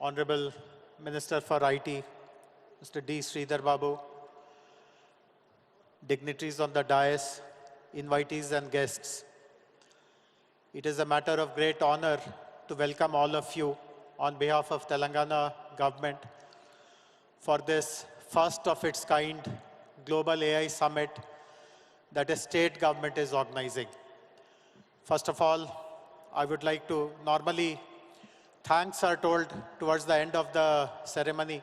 Honorable Minister for IT, Mr. D. Sridhar Babu, dignitaries on the dais, invitees and guests. It is a matter of great honor to welcome all of you on behalf of Telangana government for this first of its kind Global AI Summit that a state government is organizing. First of all, I would like to normally thanks are told towards the end of the ceremony,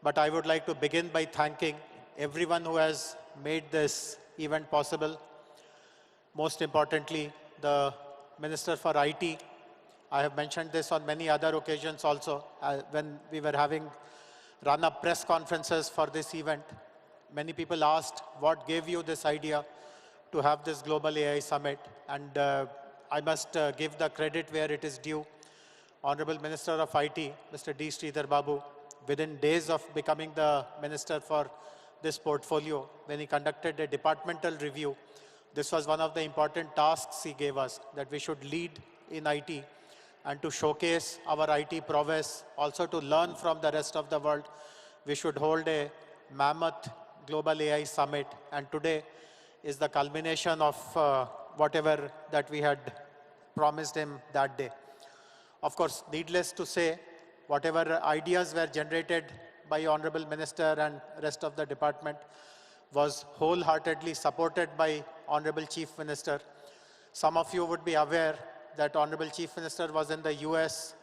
but I would like to begin by thanking everyone who has made this event possible. Most importantly, the Minister for IT. I have mentioned this on many other occasions also when we were having run-up press conferences for this event. Many people asked, what gave you this idea to have this Global AI Summit? And I must give the credit where it is due. Honorable Minister of IT, Mr. D. Sridhar Babu, within days of becoming the Minister for this portfolio, when he conducted a departmental review, this was one of the important tasks he gave us, that we should lead in IT and to showcase our IT prowess, also to learn from the rest of the world. We should hold a mammoth Global AI Summit, and today is the culmination of whatever that we had promised him that day. Of course, needless to say, whatever ideas were generated by Honorable Minister and rest of the department was wholeheartedly supported by Honorable Chief Minister. Some of you would be aware that Honorable Chief Minister was in the US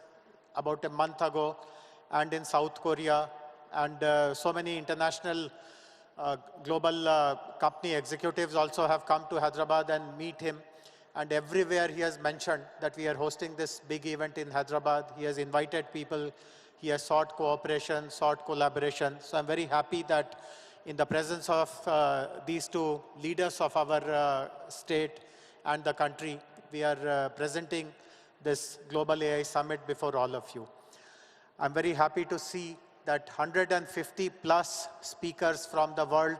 about a month ago and in South Korea, and so many international global company executives also have come to Hyderabad and meet him. And everywhere he has mentioned that we are hosting this big event in Hyderabad. He has invited people. He has sought cooperation, sought collaboration. So I'm very happy that in the presence of these two leaders of our state and the country, we are presenting this Global AI Summit before all of you. I'm very happy to see that 150 plus speakers from the world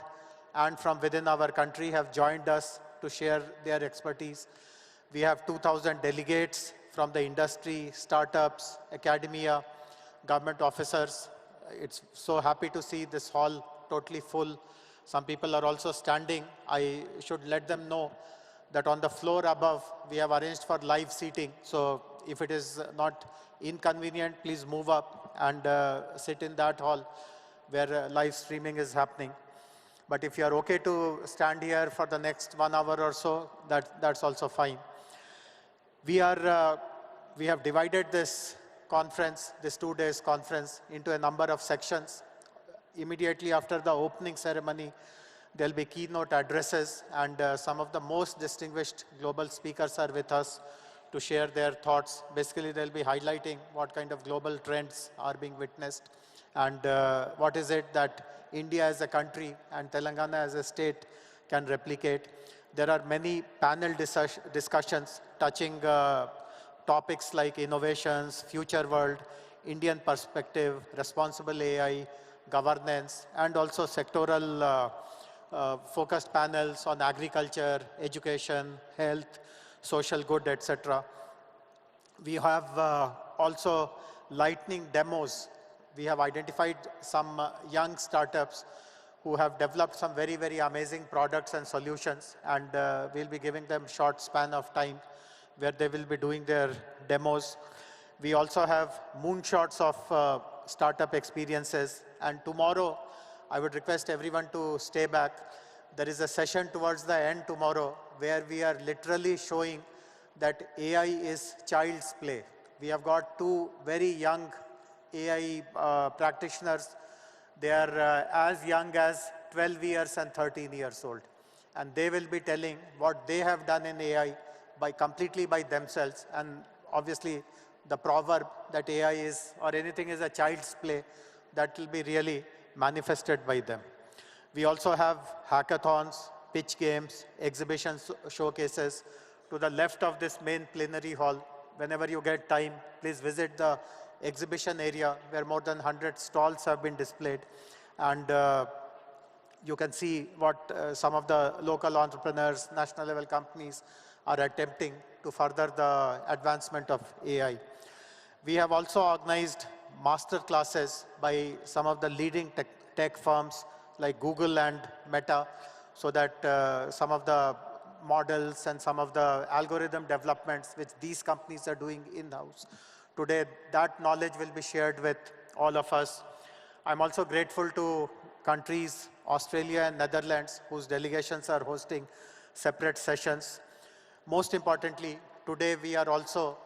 and from within our country have joined us to share their expertise. We have 2,000 delegates from the industry, startups, academia, government officers. It's so happy to see this hall totally full. Some people are also standing. I should let them know that on the floor above, we have arranged for live seating. So if it is not inconvenient, please move up and sit in that hall where live streaming is happening. But if you are okay to stand here for the next 1 hour or so, that's also fine. We have divided this conference, this 2 days conference, into a number of sections. Immediately after the opening ceremony, there'll be keynote addresses, and some of the most distinguished global speakers are with us to share their thoughts. Basically, they'll be highlighting what kind of global trends are being witnessed and what is it that India as a country and Telangana as a state can replicate. There are many panel discussions touching topics like innovations, future world, Indian perspective, responsible AI, governance, and also sectoral focused panels on agriculture, education, health, social good, etc. We have also lightning demos. We have identified some young startups who have developed some very, very amazing products and solutions, and we'll be giving them short span of time where they will be doing their demos. We also have moonshots of startup experiences, and tomorrow I would request everyone to stay back. There is a session towards the end tomorrow where we are literally showing that AI is child's play. We have got two very young AI practitioners. They are as young as 12 years and 13 years old. And they will be telling what they have done in AI completely by themselves. And obviously, the proverb that AI is, or anything is a child's play, that will be really manifested by them. We also have hackathons, pitch games, exhibitions, showcases. To the left of this main plenary hall, whenever you get time, please visit the exhibition area where more than 100 stalls have been displayed. And you can see what some of the local entrepreneurs, national level companies are attempting to further the advancement of AI. We have also organized master classes by some of the leading tech firms like Google and Meta, so that some of the models and some of the algorithm developments which these companies are doing in-house. Today, that knowledge will be shared with all of us. I'm also grateful to countries, Australia and Netherlands, whose delegations are hosting separate sessions. Most importantly, today we are also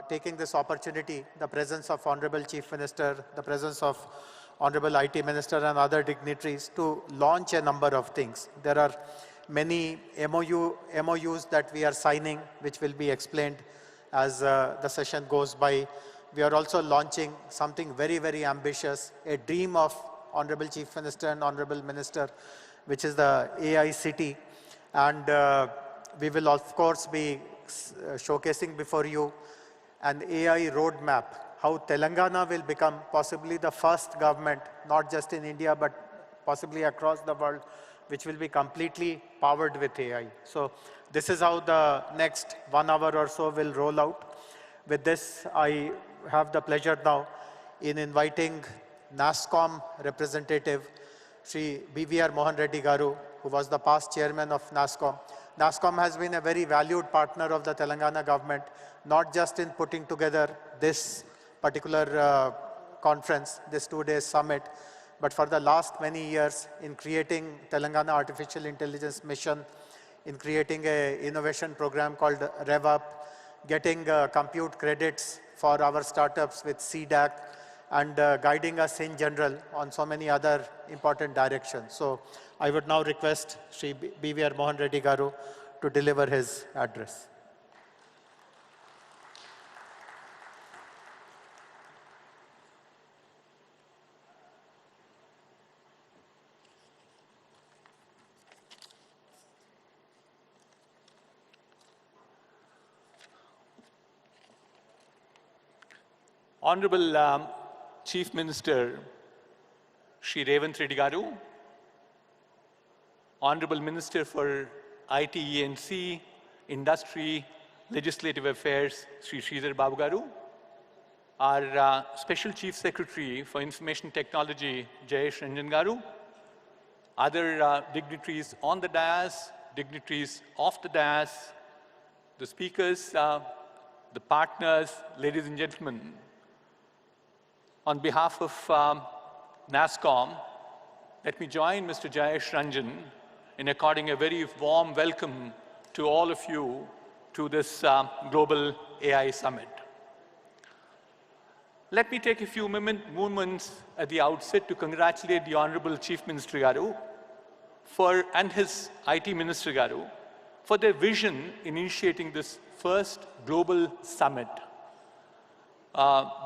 taking this opportunity, the presence of Honorable Chief Minister, the presence of Honorable IT Minister and other dignitaries to launch a number of things. There are many MOUs that we are signing, which will be explained as the session goes by. We are also launching something very, very ambitious, a dream of Honorable Chief Minister and Honorable Minister, which is the AI City. And we will, of course, be showcasing before you an AI roadmap, how Telangana will become possibly the first government, not just in India, but possibly across the world, which will be completely powered with AI. So this is how the next 1 hour or so will roll out. With this, I have the pleasure now in inviting NASSCOM representative, Sri BVR Mohan Reddy Garu, who was the past chairman of NASSCOM. NASSCOM has been a very valued partner of the Telangana government, not just in putting together this particular conference, this 2-day summit, but for the last many years in creating Telangana Artificial Intelligence Mission, in creating an innovation program called Revanth, getting compute credits for our startups with CDAC, and guiding us in general on so many other important directions. So I would now request Sri BVR Mohan Reddy Garu to deliver his address. Honorable Chief Minister, Shri Revanth Reddy Garu, Honorable Minister for IT, E&C, Industry, Legislative Affairs, Shri Sridhar Babu Garu, our Special Chief Secretary for Information Technology, Jayesh Ranjan Garu, other dignitaries on the dais, dignitaries off the dais, the speakers, the partners, ladies and gentlemen. On behalf of NASSCOM, let me join Mr. Jayesh Ranjan in according a very warm welcome to all of you to this Global AI Summit. Let me take a few moments at the outset to congratulate the Honorable Chief Minister Garu and his IT Minister Garu for their vision in initiating this first Global Summit,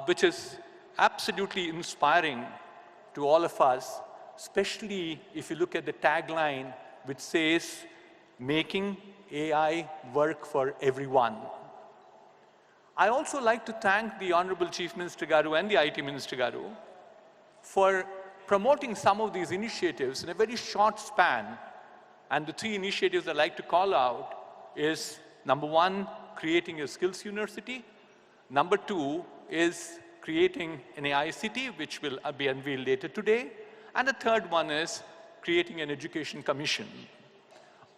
which is absolutely inspiring to all of us, especially if you look at the tagline which says, making AI work for everyone. I also like to thank the Honorable Chief Minister Garu and the IT Minister Garu for promoting some of these initiatives in a very short span. And the 3 initiatives I'd like to call out is, number 1, creating a skills university. Number 2 is creating an AI city, which will be unveiled later today. And the third one is creating an education commission.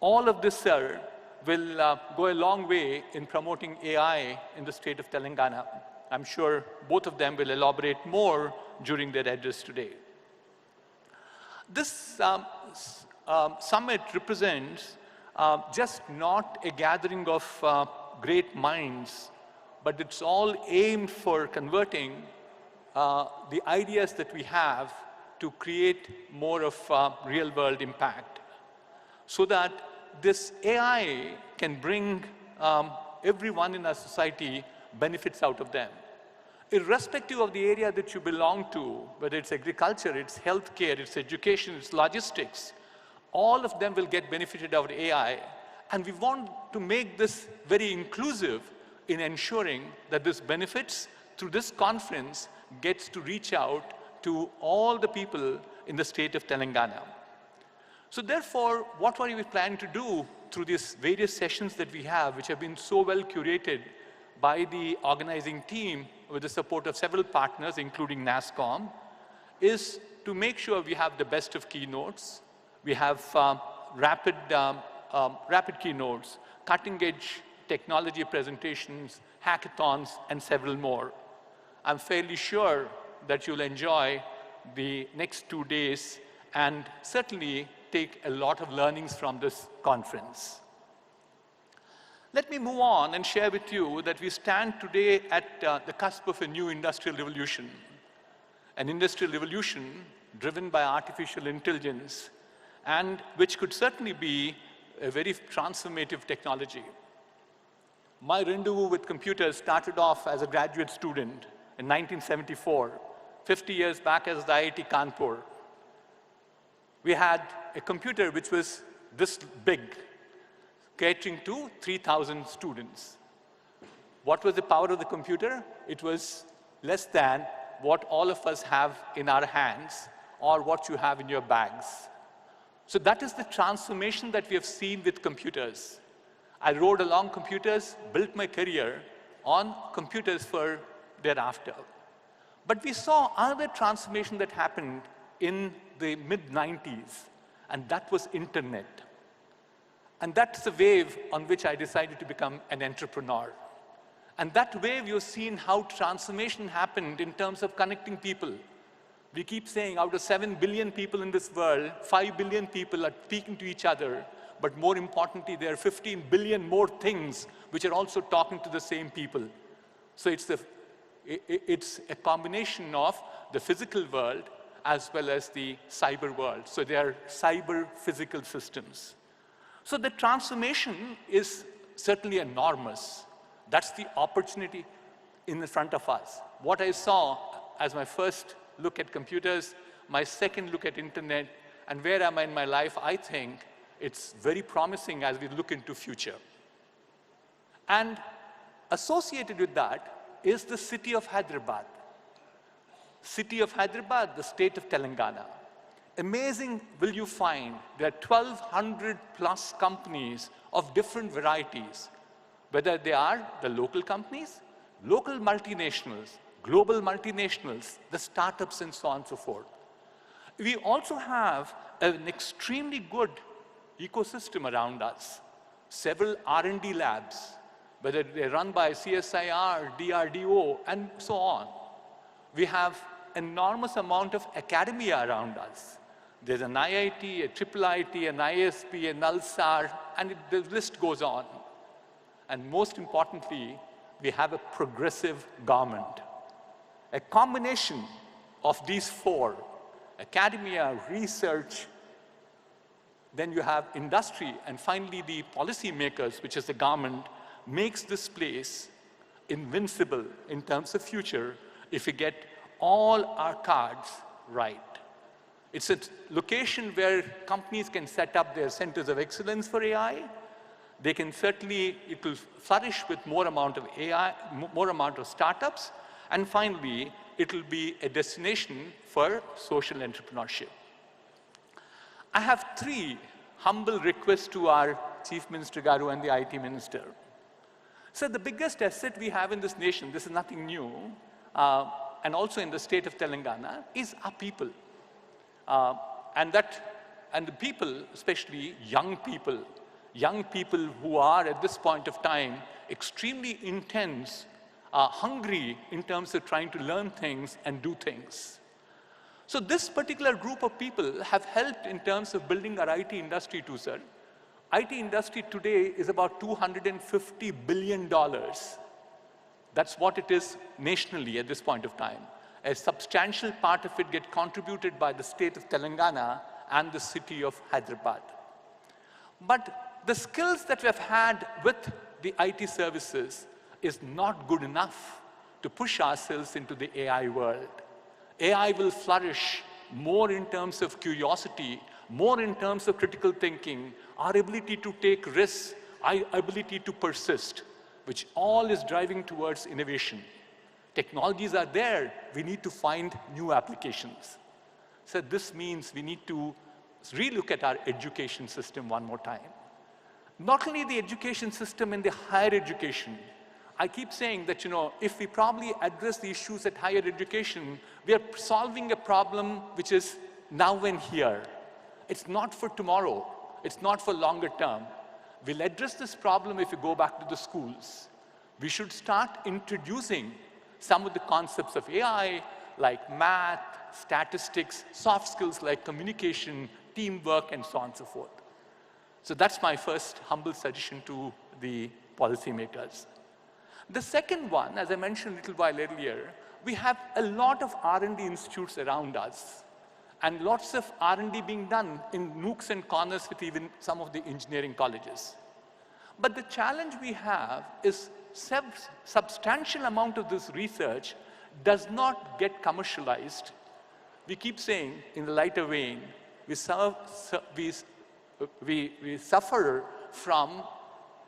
All of this, sir, will go a long way in promoting AI in the state of Telangana. I'm sure both of them will elaborate more during their address today. This summit represents just not a gathering of great minds, but it's all aimed for converting the ideas that we have to create more of real-world impact, so that this AI can bring everyone in our society benefits out of them. Irrespective of the area that you belong to, whether it's agriculture, it's healthcare, it's education, it's logistics, all of them will get benefited out of AI. And we want to make this very inclusive in ensuring that this benefits through this conference gets to reach out to all the people in the state of Telangana. So therefore, what are we planning to do through these various sessions that we have, which have been so well curated by the organizing team, with the support of several partners, including NASSCOM, is to make sure we have the best of keynotes. We have rapid keynotes, cutting-edge technology presentations, hackathons, and several more. I'm fairly sure that you'll enjoy the next 2 days and certainly take a lot of learnings from this conference. Let me move on and share with you that we stand today at the cusp of a new industrial revolution, an industrial revolution driven by artificial intelligence, and which could certainly be a very transformative technology. My rendezvous with computers started off as a graduate student in 1974, 50 years back as the IIT Kanpur. We had a computer which was this big, catering to 3,000 students. What was the power of the computer? It was less than what all of us have in our hands or what you have in your bags. So that is the transformation that we have seen with computers. I rode along computers, built my career on computers for thereafter. But we saw another transformation that happened in the mid-90s, and that was internet. And that's the wave on which I decided to become an entrepreneur. And that wave, you've seen how transformation happened in terms of connecting people. We keep saying out of 7 billion people in this world, 5 billion people are speaking to each other, but more importantly, there are 15 billion more things which are also talking to the same people. So it's a combination of the physical world as well as the cyber world. So they are cyber-physical systems. So the transformation is certainly enormous. That's the opportunity in the front of us. What I saw as my first look at computers, my second look at internet, and where am I in my life, I think it's very promising as we look into future. And associated with that is the city of Hyderabad. City of Hyderabad, the state of Telangana. Amazing will you find there are 1,200 plus companies of different varieties, whether they are the local companies, local multinationals, global multinationals, the startups and so on and so forth. We also have an extremely good ecosystem around us. Several R&D labs, whether they're run by CSIR, DRDO, and so on. We have enormous amount of academia around us. There's an IIT, a IIIT, an ISP, an NALSAR, and the list goes on. And most importantly, we have a progressive government. A combination of these four, academia, research, then you have industry, and finally the policymakers, which is the government, makes this place invincible in terms of future if we get all our cards right. It's a location where companies can set up their centers of excellence for AI. They can certainly, it will flourish with more amount of AI, more amount of startups, and finally, it will be a destination for social entrepreneurship. I have 3 humble requests to our Chief Minister Garu and the IT Minister. So the biggest asset we have in this nation, this is nothing new, and also in the state of Telangana, is our people. And the people, especially young people who are at this point of time extremely intense, hungry in terms of trying to learn things and do things. So this particular group of people have helped in terms of building our IT industry too, sir. IT industry today is about $250 billion. That's what it is nationally at this point of time. A substantial part of it gets contributed by the state of Telangana and the city of Hyderabad. But the skills that we have had with the IT services is not good enough to push ourselves into the AI world. AI will flourish more in terms of curiosity, more in terms of critical thinking, our ability to take risks, our ability to persist, which all is driving towards innovation. Technologies are there, we need to find new applications. So this means we need to relook at our education system one more time. Not only the education system in the higher education, I keep saying that, if we probably address the issues at higher education, we are solving a problem which is now and here. It's not for tomorrow. It's not for longer term. We'll address this problem if we go back to the schools. We should start introducing some of the concepts of AI, like math, statistics, soft skills like communication, teamwork, and so on and so forth. So that's my first humble suggestion to the policymakers. The second one, as I mentioned a little while earlier, we have a lot of R&D institutes around us, and lots of R&D being done in nooks and corners with even some of the engineering colleges. But the challenge we have is substantial amount of this research does not get commercialized. We keep saying, in the lighter vein, we suffer from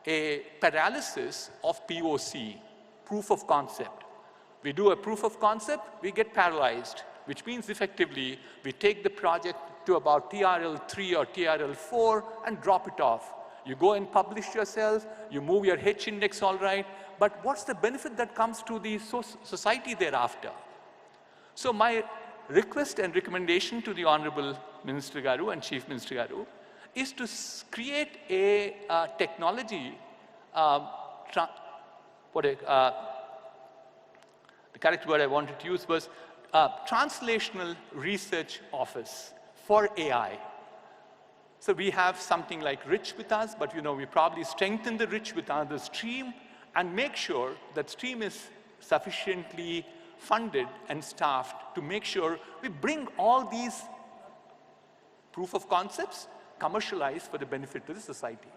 a paralysis of POC, proof of concept. We do a proof of concept, we get paralyzed, which means effectively we take the project to about TRL 3 or TRL 4 and drop it off. You go and publish yourself, you move your H index all right, but what's the benefit that comes to the society thereafter? So my request and recommendation to the Honorable Minister Garu and Chief Minister Garu is to create a technology, the correct word I wanted to use was translational research office for AI. So we have something like RICH with us, but we probably strengthen the RICH with another stream and make sure that stream is sufficiently funded and staffed to make sure we bring all these proof of concepts commercialized for the benefit of the society.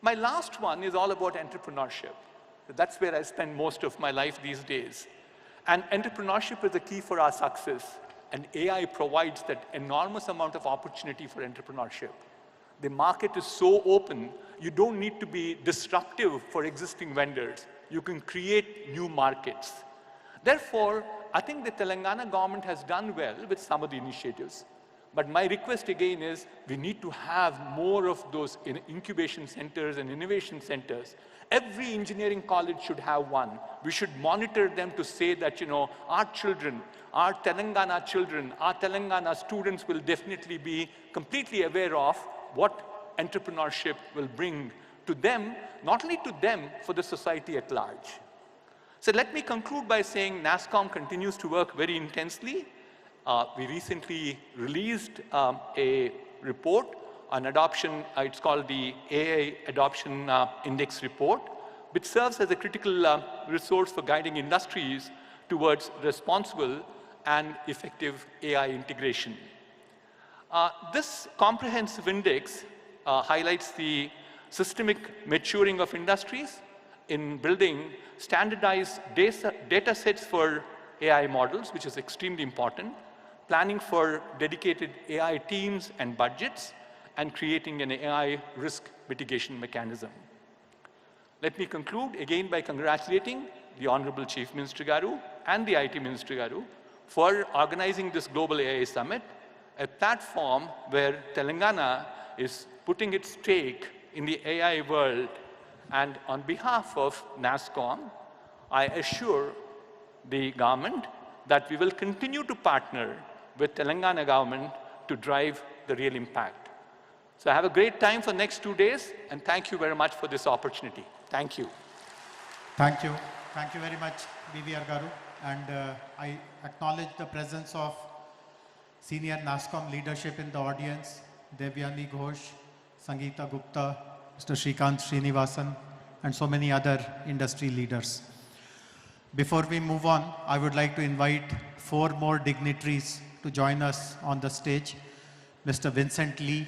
My last one is all about entrepreneurship. That's where I spend most of my life these days. And entrepreneurship is the key for our success. And AI provides that enormous amount of opportunity for entrepreneurship. The market is so open, you don't need to be disruptive for existing vendors. You can create new markets. Therefore, I think the Telangana government has done well with some of the initiatives. But my request again is we need to have more of those incubation centers and innovation centers. Every engineering college should have one. We should monitor them to say that, our children, our Telangana children, our Telangana students will definitely be completely aware of what entrepreneurship will bring to them, not only to them, for the society at large. So let me conclude by saying NASSCOM continues to work very intensely. We recently released a report on adoption. It's called the AI Adoption Index Report, which serves as a critical resource for guiding industries towards responsible and effective AI integration. This comprehensive index highlights the systemic maturing of industries in building standardized data sets for AI models, which is extremely important, planning for dedicated AI teams and budgets, and creating an AI risk mitigation mechanism. Let me conclude again by congratulating the Honorable Chief Minister Garu and the IT Minister Garu for organizing this Global AI Summit, a platform where Telangana is putting its stake in the AI world. And on behalf of NASSCOM, I assure the government that we will continue to partner with Telangana government to drive the real impact. So have a great time for next 2 days, and thank you very much for this opportunity. Thank you. Thank you. Thank you very much, BVR Garu. And I acknowledge the presence of senior NASSCOM leadership in the audience, Devyani Ghosh, Sangeeta Gupta, Mr. Shrikant Srinivasan, and so many other industry leaders. Before we move on, I would like to invite 4 more dignitaries to join us on the stage. Mr. Vincent Lee,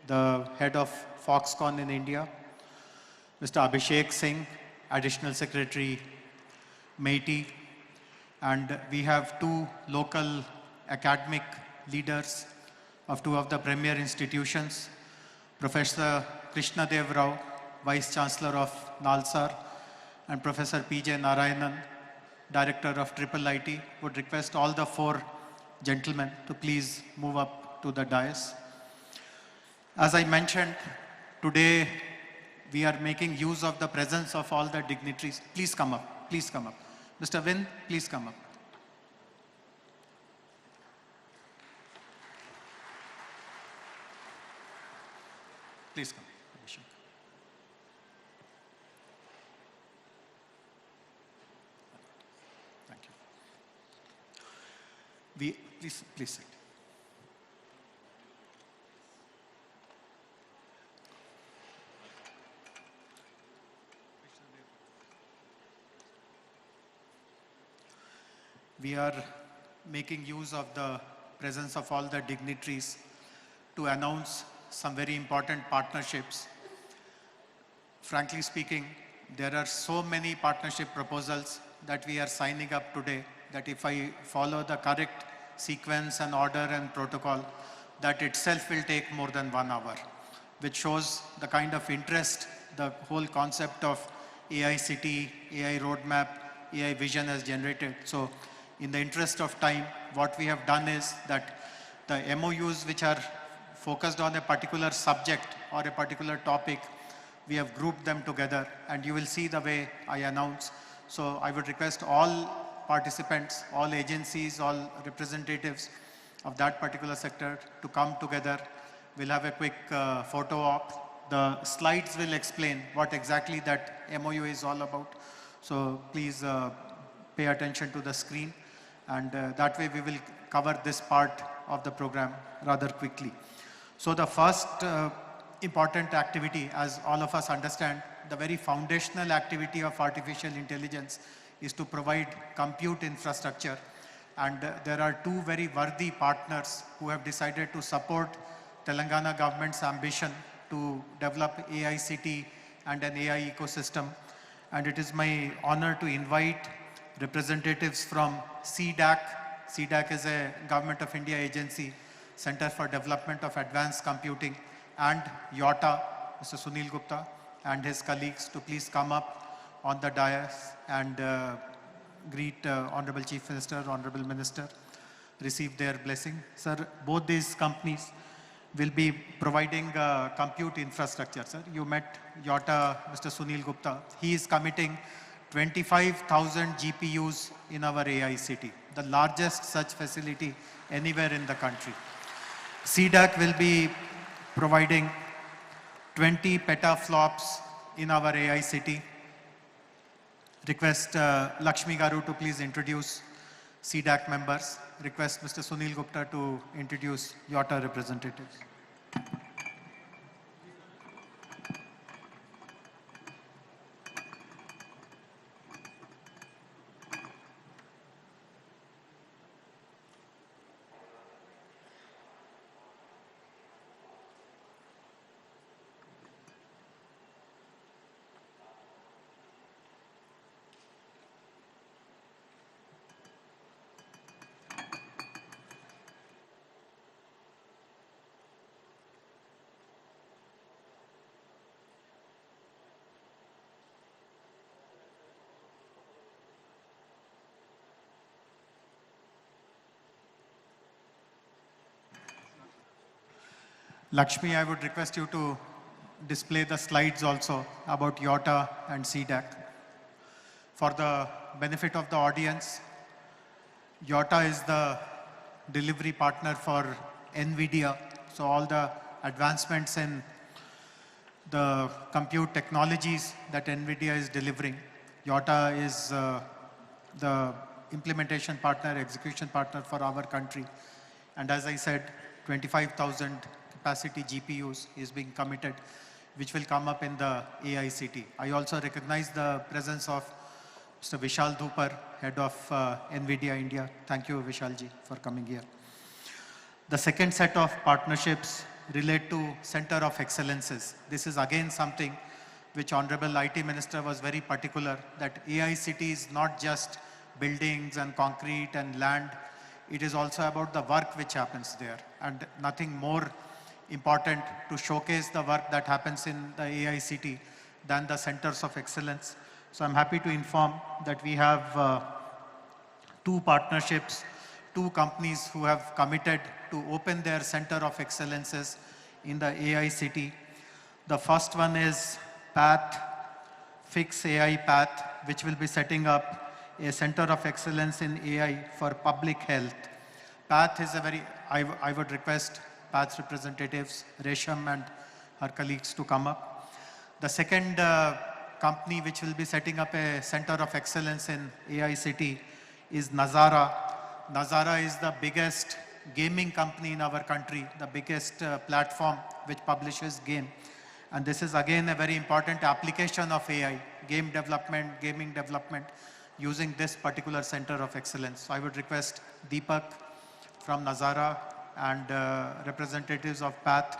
the head of Foxconn in India. Mr. Abhishek Singh, Additional Secretary, MeitY. And we have 2 local academic leaders of 2 of the premier institutions, Professor Krishna Dev Rao, Vice Chancellor of NALSAR, and Professor P.J. Narayanan, Director of IIIT. Would request all the 4 gentlemen to please move up to the dais. As I mentioned, today we are making use of the presence of all the dignitaries. Please come up, please come up. Mr. Vin, please come up. Please come. Abhishek. Thank you. Please sit. We are making use of the presence of all the dignitaries to announce some very important partnerships. Frankly speaking, there are so many partnership proposals that we are signing up today that if I follow the correct sequence and order and protocol, that itself will take more than 1 hour, which shows the kind of interest the whole concept of AI city, AI roadmap, AI vision has generated. So in the interest of time, what we have done is that the MOUs which are focused on a particular subject or a particular topic, we have grouped them together, and you will see the way I announce. So I would request all participants, all agencies, all representatives of that particular sector to come together. We'll have a quick photo op. The slides will explain what exactly that MOU is all about. So please pay attention to the screen, and that way we will cover this part of the program rather quickly. So the first important activity, as all of us understand, the very foundational activity of artificial intelligence is to provide compute infrastructure. And there are two very worthy partners who have decided to support Telangana government's ambition to develop AI city and an AI ecosystem. And it is my honor to invite representatives from CDAC. CDAC is a Government of India agency, Center for Development of Advanced Computing, and YOTA, Mr. Sunil Gupta and his colleagues to please come up on the dais and greet Honorable Chief Minister, Honorable Minister, receive their blessing. Sir, both these companies will be providing compute infrastructure. Sir, you met YOTA, Mr. Sunil Gupta. He is committing 25,000 GPUs in our AI city, the largest such facility anywhere in the country. CDAC will be providing 20 petaflops in our AI city. Request Lakshmi Garu to please introduce CDAC members. Request Mr. Sunil Gupta to introduce YOTA representatives. Lakshmi, I would request you to display the slides also about YOTA and CDAC. For the benefit of the audience, YOTA is the delivery partner for NVIDIA. So all the advancements in the compute technologies that NVIDIA is delivering, YOTA is the implementation partner, execution partner for our country. And as I said, 25,000 capacity GPUs is being committed, which will come up in the AI city. I also recognize the presence of Mr. Vishal Dhupar, head of NVIDIA India. Thank you, Vishalji, for coming here. The second set of partnerships relate to Center of Excellences. This is again something which Honorable IT Minister was very particular, that AI city is not just buildings and concrete and land. It is also about the work which happens there, and nothing more important to showcase the work that happens in the AI city than the centers of excellence. So I'm happy to inform that we have two partnerships, two companies who have committed to open their center of excellences in the AI city. The first one is Path, Fix AI Path, which will be setting up a center of excellence in AI for public health. Path is a very, I would request Path's representatives, Resham and her colleagues to come up. The second company which will be setting up a center of excellence in AI City is Nazara. Nazara is the biggest gaming company in our country, the biggest platform which publishes game. And this is again a very important application of AI, game development, gaming development, using this particular center of excellence. So I would request Deepak from Nazara and representatives of Path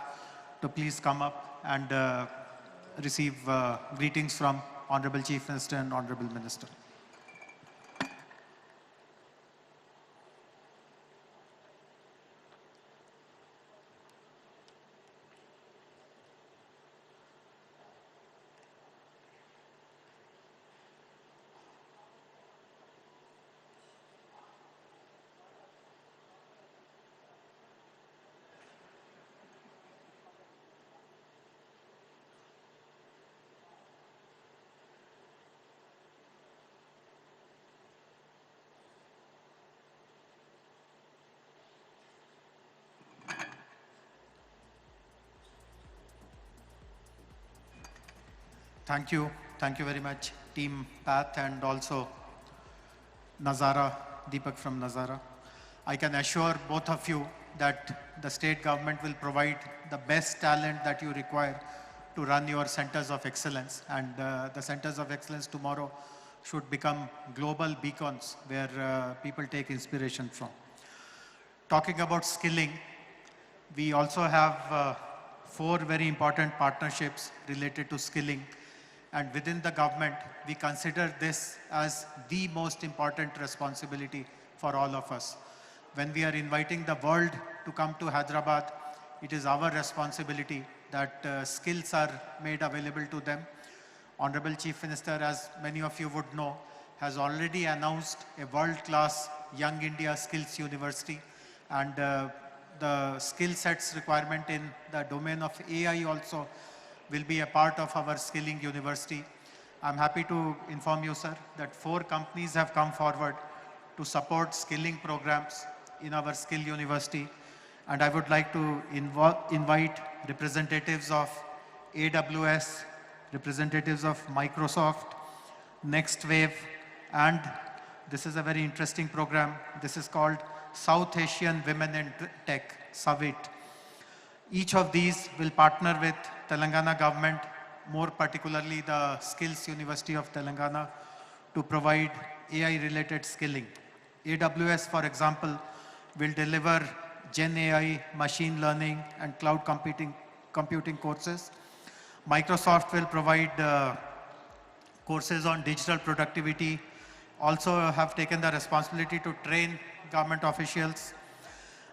to please come up and receive greetings from Honorable Chief Minister and Honorable Minister. Thank you very much, Team Path and also Nazara, Deepak from Nazara. I can assure both of you that the state government will provide the best talent that you require to run your centers of excellence. And the centers of excellence tomorrow should become global beacons where people take inspiration from. Talking about skilling, we also have 4 very important partnerships related to skilling. And within the government, we consider this as the most important responsibility for all of us. When we are inviting the world to come to Hyderabad, it is our responsibility that skills are made available to them. Honorable Chief Minister, as many of you would know, has already announced a world-class Young India Skills University. And the skill sets requirement in the domain of AI also will be a part of our skilling university. I'm happy to inform you, sir, that 4 companies have come forward to support skilling programs in our skill university. And I would like to invite representatives of AWS, representatives of Microsoft, Next Wave, and this is a very interesting program. This is called South Asian Women in Tech, SAVIT. Each of these will partner with Telangana government, more particularly the Skills University of Telangana, to provide AI-related skilling. AWS, for example, will deliver Gen AI, machine learning, and cloud computing courses. Microsoft will provide courses on digital productivity, also have taken the responsibility to train government officials.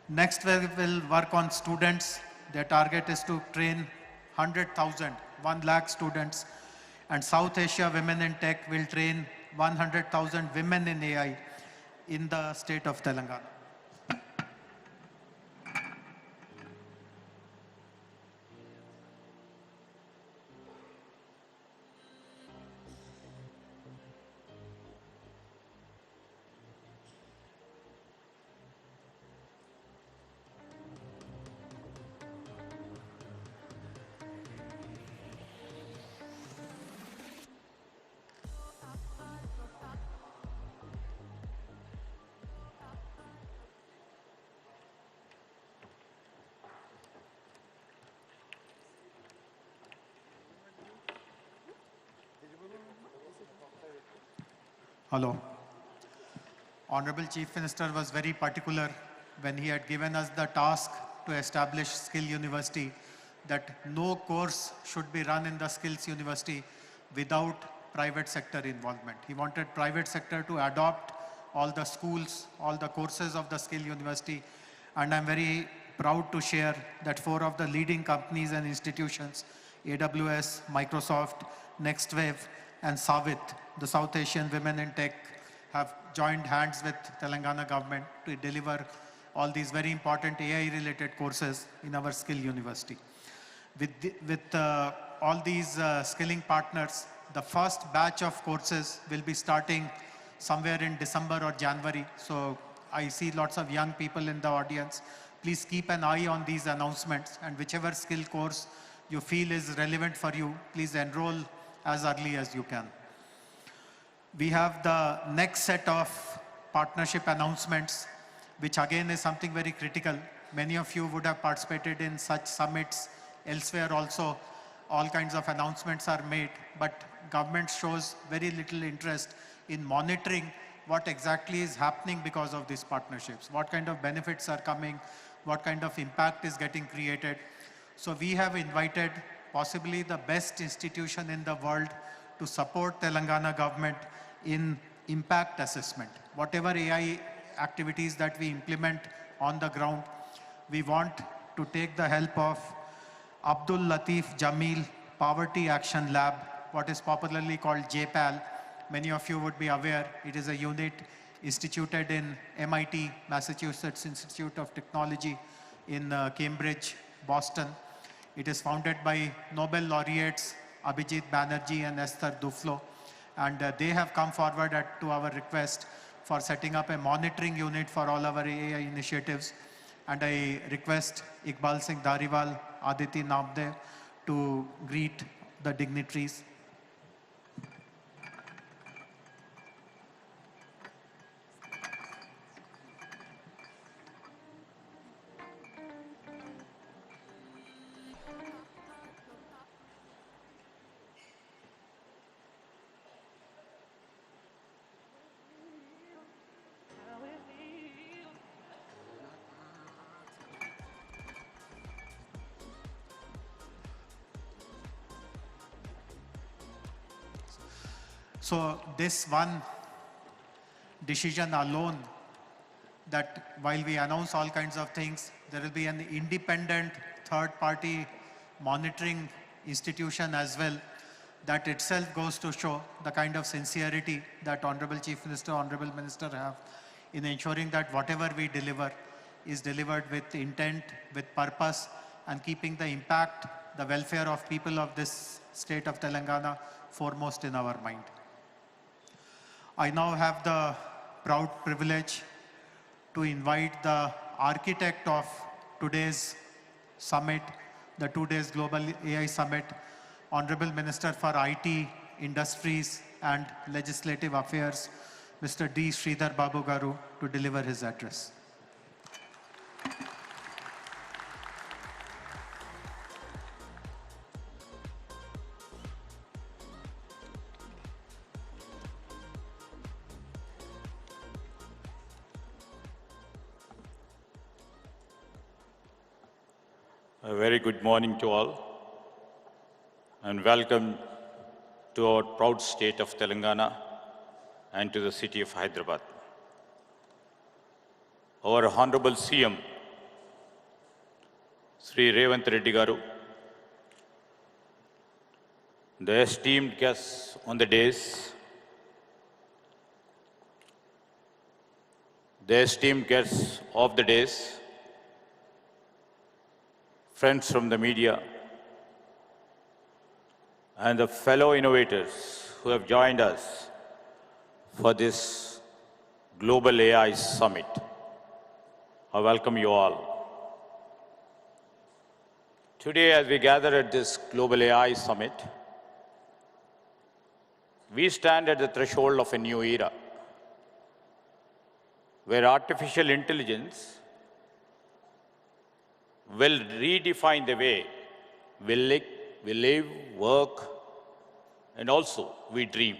Next, we will work on students. Their target is to train 100,000, 1 lakh students. And South Asia Women in Tech will train 100,000 women in AI in the state of Telangana. Hello. Honorable Chief Minister was very particular when he had given us the task to establish Skill University that no course should be run in the Skills University without private sector involvement. He wanted private sector to adopt all the schools, all the courses of the Skill University. And I'm very proud to share that 4 of the leading companies and institutions, AWS, Microsoft, NextWave, and SAVIT, the South Asian Women in Tech, have joined hands with Telangana government to deliver all these very important AI-related courses in our Skill University. With all these skilling partners. The first batch of courses will be starting somewhere in December or January. So I see lots of young people in the audience. Please keep an eye on these announcements, and whichever skill course you feel is relevant for you, please enroll as early as you can. We have the next set of partnership announcements, which again is something very critical. Many of you would have participated in such summits. Elsewhere also, all kinds of announcements are made, but government shows very little interest in monitoring what exactly is happening because of these partnerships, what kind of benefits are coming, what kind of impact is getting created. So we have invited possibly the best institution in the world to support Telangana government in impact assessment. Whatever AI activities that we implement on the ground, we want to take the help of Abdul Latif Jameel Poverty Action Lab, what is popularly called JPAL. Many of you would be aware, it is a unit instituted in MIT, Massachusetts Institute of Technology in Cambridge, Boston. It is founded by Nobel laureates Abhijit Banerjee and Esther Duflo. And they have come forward to our request for setting up a monitoring unit for all our AI initiatives. And I request Iqbal Singh Dhariwal, Aditi Namdev to greet the dignitaries. So this one decision alone, that while we announce all kinds of things, there will be an independent third-party monitoring institution as well, that itself goes to show the kind of sincerity that Honorable Chief Minister, Honorable Minister have in ensuring that whatever we deliver is delivered with intent, with purpose, and keeping the impact, the welfare of people of this state of Telangana foremost in our mind. I now have the proud privilege to invite the architect of today's summit, the 2 days Global AI Summit, Honorable Minister for IT, Industries and Legislative Affairs, Mr. D. Sridhar Babu Garu, to deliver his address. A very good morning to all, and welcome to our proud state of Telangana and to the city of Hyderabad. Our Honorable CM, Sri Revanth Reddy Garu, the esteemed guests on the dais, the esteemed guests of the dais, friends from the media, and the fellow innovators who have joined us for this Global AI Summit. I welcome you all. Today, as we gather at this Global AI Summit, we stand at the threshold of a new era, where artificial intelligence will redefine the way we live, work, and also we dream.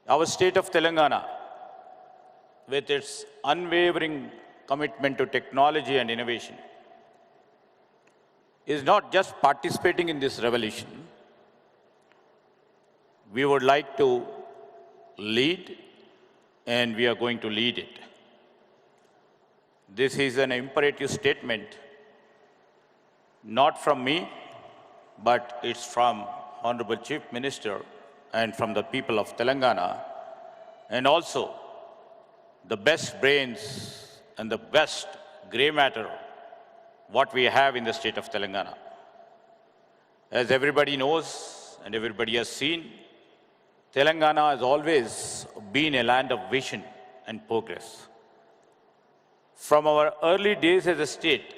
Our state of Telangana, with its unwavering commitment to technology and innovation, is not just participating in this revolution. We would like to lead, and we are going to lead it. This is an imperative statement, not from me, but it's from Honorable Chief Minister and from the people of Telangana, and also the best brains and the best grey matter what we have in the state of Telangana. As everybody knows and everybody has seen, Telangana has always been a land of vision and progress. From our early days as a state,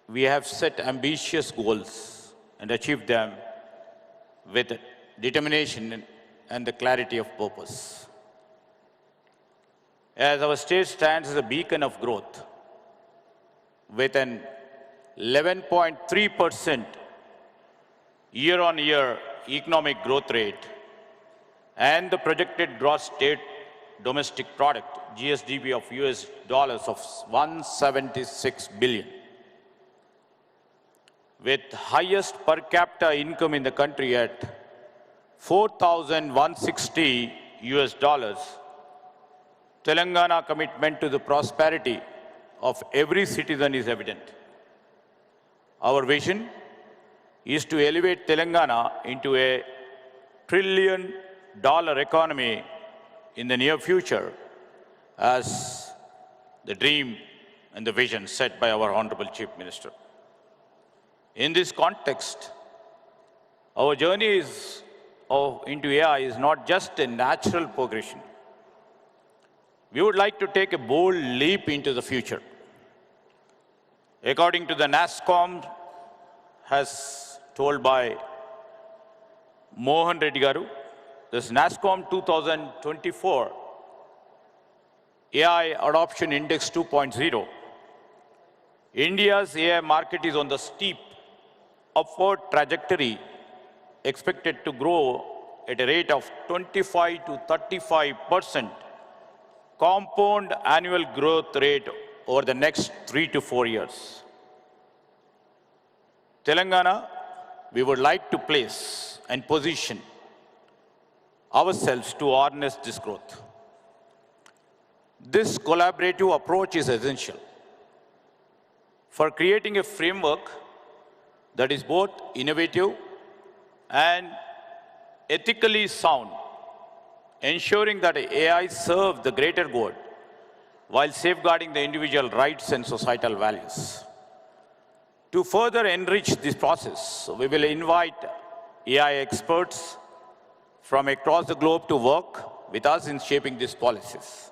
we have set ambitious goals and achieved them with determination and the clarity of purpose. As our state stands as a beacon of growth, with an 11.3% year-on-year economic growth rate and the projected gross state domestic product, GSDP of US dollars of 176 billion. With highest per capita income in the country at 4,160 US dollars, Telangana commitment to the prosperity of every citizen is evident. Our vision is to elevate Telangana into a $1 trillion economy in the near future as the dream and the vision set by our Honorable Chief Minister. In this context, our journey into AI is not just a natural progression. We would like to take a bold leap into the future. According to the NASSCOM, as told by Mohan Reddy Garu, this NASSCOM 2024 AI Adoption Index 2.0, India's AI market is on the steep upward trajectory, expected to grow at a rate of 25 to 35% compound annual growth rate over the next 3 to 4 years. Telangana, we would like to place and position ourselves to harness this growth. This collaborative approach is essential for creating a framework that is both innovative and ethically sound, ensuring that AI serves the greater good while safeguarding the individual rights and societal values. To further enrich this process, we will invite AI experts from across the globe to work with us in shaping these policies.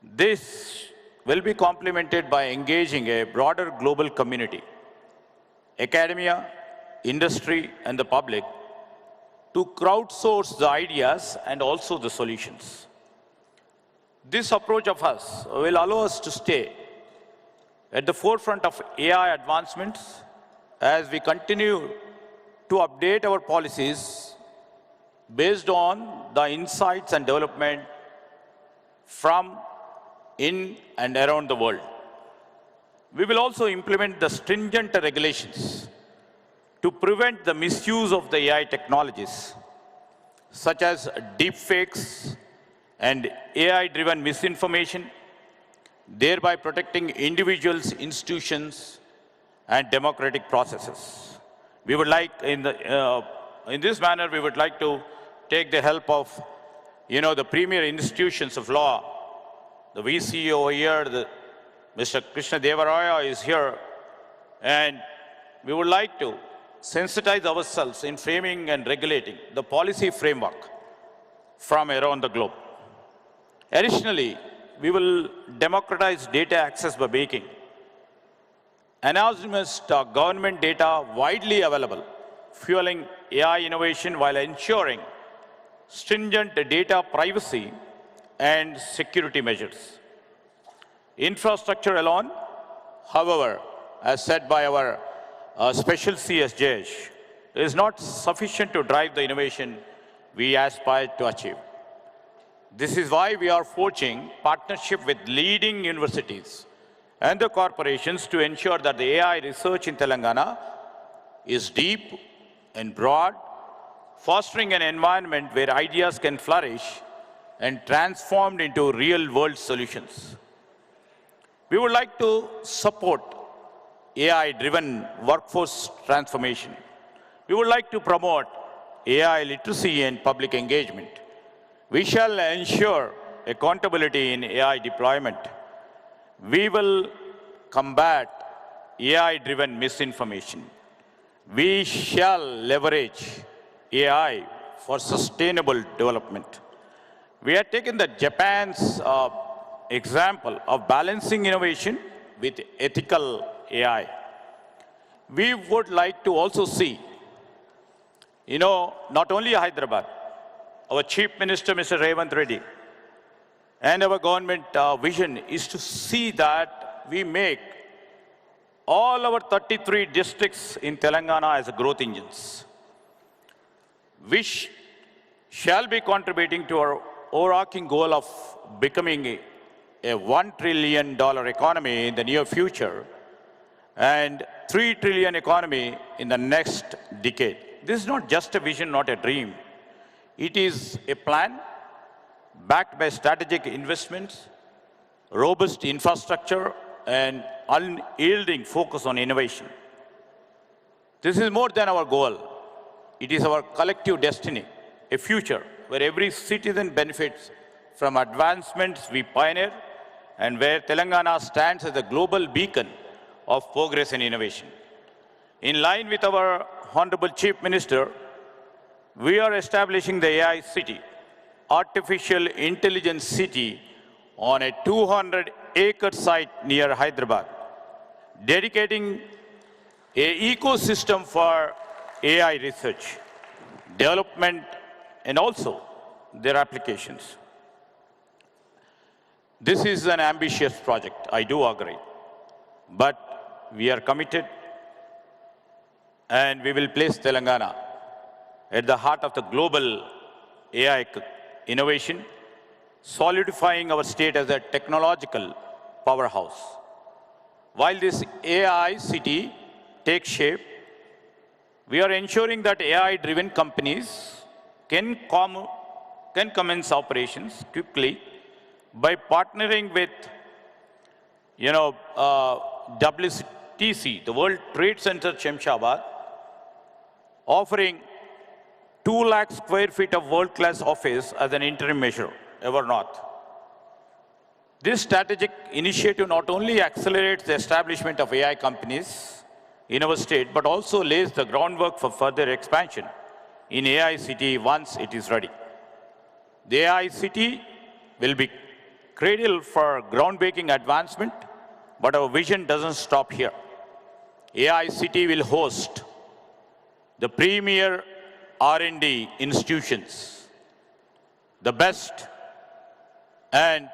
This will be complemented by engaging a broader global community, academia, industry, and the public to crowdsource the ideas and also the solutions. This approach of us will allow us to stay at the forefront of AI advancements as we continue to update our policies based on the insights and development from in and around the world. We will also implement the stringent regulations to prevent the misuse of the AI technologies, such as deepfakes and AI-driven misinformation, thereby protecting individuals, institutions, and democratic processes. We would like, in this manner, we would like to take the help of, the premier institutions of law. The VC over here, Mr. Krishna Devaraya is here, and we would like to sensitize ourselves in framing and regulating the policy framework from around the globe. Additionally, we will democratize data access by making anonymous government data widely available, fueling AI innovation while ensuring stringent data privacy and security measures. Infrastructure alone, however, as said by our special CSJ, is not sufficient to drive the innovation we aspire to achieve. This is why we are forging partnership with leading universities and the corporations to ensure that the AI research in Telangana is deep and broad, fostering an environment where ideas can flourish and transformed into real-world solutions. We would like to support AI-driven workforce transformation. We would like to promote AI literacy and public engagement. We shall ensure accountability in AI deployment. We will combat AI-driven misinformation. We shall leverage AI for sustainable development. We have taken the Japan's example of balancing innovation with ethical AI. We would like to also see, not only Hyderabad, our Chief Minister, Mr. Revanth Reddy, and our government vision is to see that we make all our 33 districts in Telangana as growth engines, which shall be contributing to our overarching goal of becoming a $1 trillion economy in the near future and $3 trillion economy in the next decade. This is not just a vision, not a dream. It is a plan backed by strategic investments, robust infrastructure, and unyielding focus on innovation. This is more than our goal. It is our collective destiny, a future where every citizen benefits from advancements we pioneer and where Telangana stands as a global beacon of progress and innovation. In line with our Honorable Chief Minister, we are establishing the AI City, Artificial Intelligence City, on a 200-acre site near Hyderabad, dedicating an ecosystem for AI research, development, and also their applications. This is an ambitious project, I do agree, but we are committed and we will place Telangana at the heart of the global AI innovation, solidifying our state as a technological powerhouse. While this AI city takes shape, we are ensuring that AI-driven companies can commence operations quickly by partnering with, WTC, the World Trade Center Shamshabad, offering 2 lakh square feet of world-class office as an interim measure, ever north. This strategic initiative not only accelerates the establishment of AI companies in our state, but also lays the groundwork for further expansion in AI City once it is ready. The AI City will be cradle for groundbreaking advancement, but our vision doesn't stop here. AI City will host the premier R&D institutions, the best and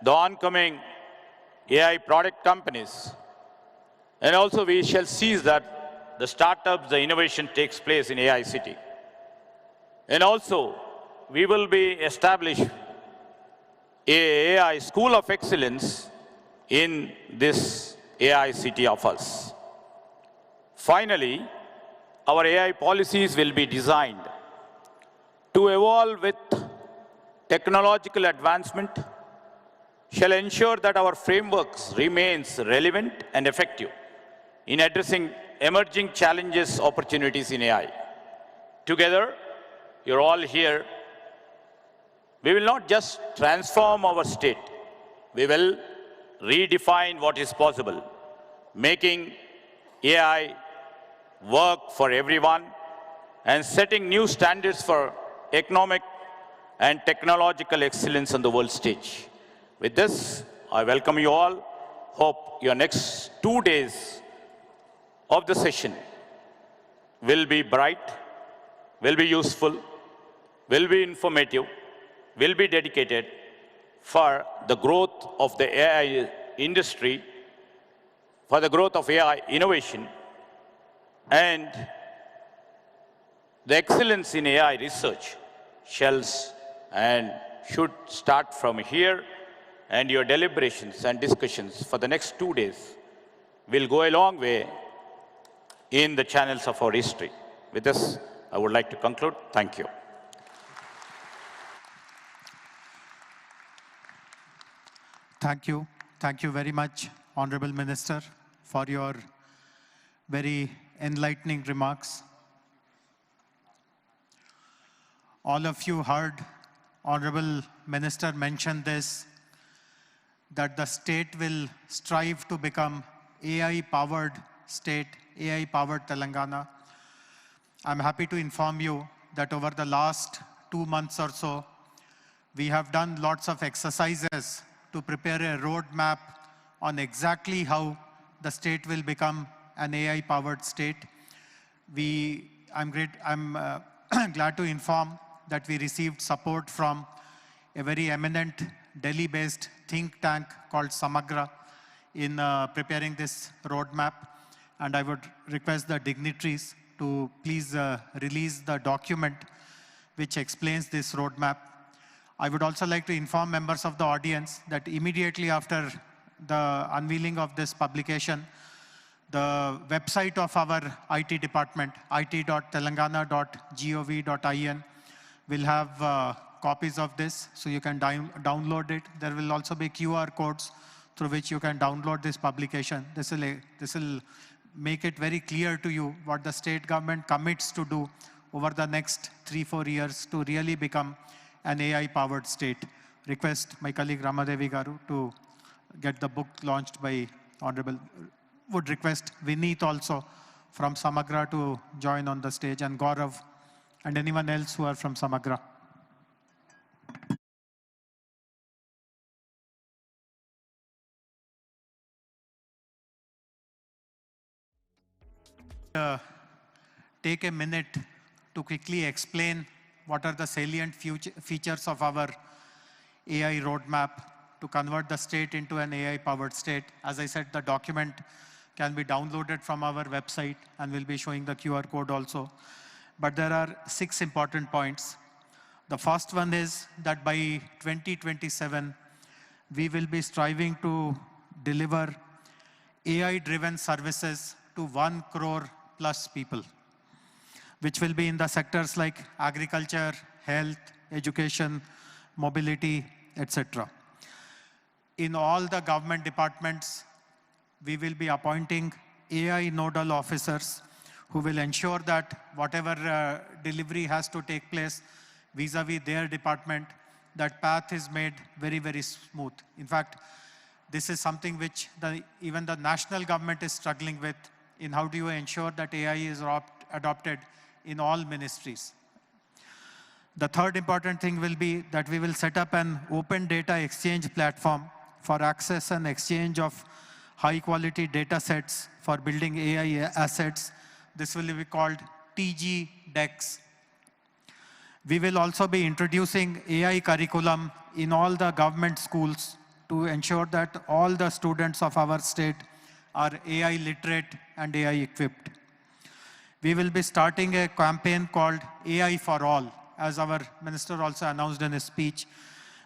the oncoming AI product companies. And also we shall seize that the startups, the innovation takes place in AI City. And also we will be establishing a AI School of Excellence in this AI City of us. Finally, our AI policies will be designed to evolve with technological advancement, shall ensure that our frameworks remains relevant and effective in addressing emerging challenges, opportunities in AI. Together, you're all here. We will not just transform our state. We will redefine what is possible, making AI work for everyone and setting new standards for economic and technological excellence on the world stage. With this, I welcome you all. Hope your next 2 days of the session will be bright, will be useful, will be informative, will be dedicated for the growth of the AI industry, for the growth of AI innovation, and the excellence in AI research shall and should start from here, and your deliberations and discussions for the next 2 days will go a long way in the channels of our history. With this, I would like to conclude. Thank you. Thank you. Thank you very much, Honorable Minister, for your very enlightening remarks. All of you heard Honorable Minister mention this, that the state will strive to become AI-powered state, AI-powered Telangana. I'm happy to inform you that over the last 2 months or so, we have done lots of exercises to prepare a roadmap on exactly how the state will become an AI-powered state. I'm glad to inform that we received support from a very eminent Delhi-based think tank called Samagra in preparing this roadmap. And I would request the dignitaries to please release the document which explains this roadmap. I would also like to inform members of the audience that immediately after the unveiling of this publication, the website of our IT department, it.telangana.gov.in, will have copies of this, so you can download it. There will also be QR codes through which you can download this publication. This will make it very clear to you what the state government commits to do over the next 3-4 years to really become an AI-powered state. Request my colleague Ramadevi Garu to get the book launched by Honorable. Would request Vineet also from Samagra to join on the stage, and Gaurav and anyone else who are from Samagra. Take a minute to quickly explain what are the salient features of our AI roadmap to convert the state into an AI-powered state. As I said, the document can be downloaded from our website, and we'll be showing the QR code also. But there are 6 important points. The first one is that by 2027, we will be striving to deliver AI-driven services to 1 crore plus people, which will be in the sectors like agriculture, health, education, mobility, etc. In all the government departments, we will be appointing AI nodal officers who will ensure that whatever delivery has to take place vis-a-vis their department, that path is made very, very smooth. In fact, this is something which even the national government is struggling with, in how do you ensure that AI is adopted in all ministries. The third important thing will be that we will set up an open data exchange platform for access and exchange of high-quality data sets for building AI assets. This will be called TG DEX. We will also be introducing AI curriculum in all the government schools to ensure that all the students of our state are AI literate and AI equipped. We will be starting a campaign called AI for All, as our minister also announced in his speech,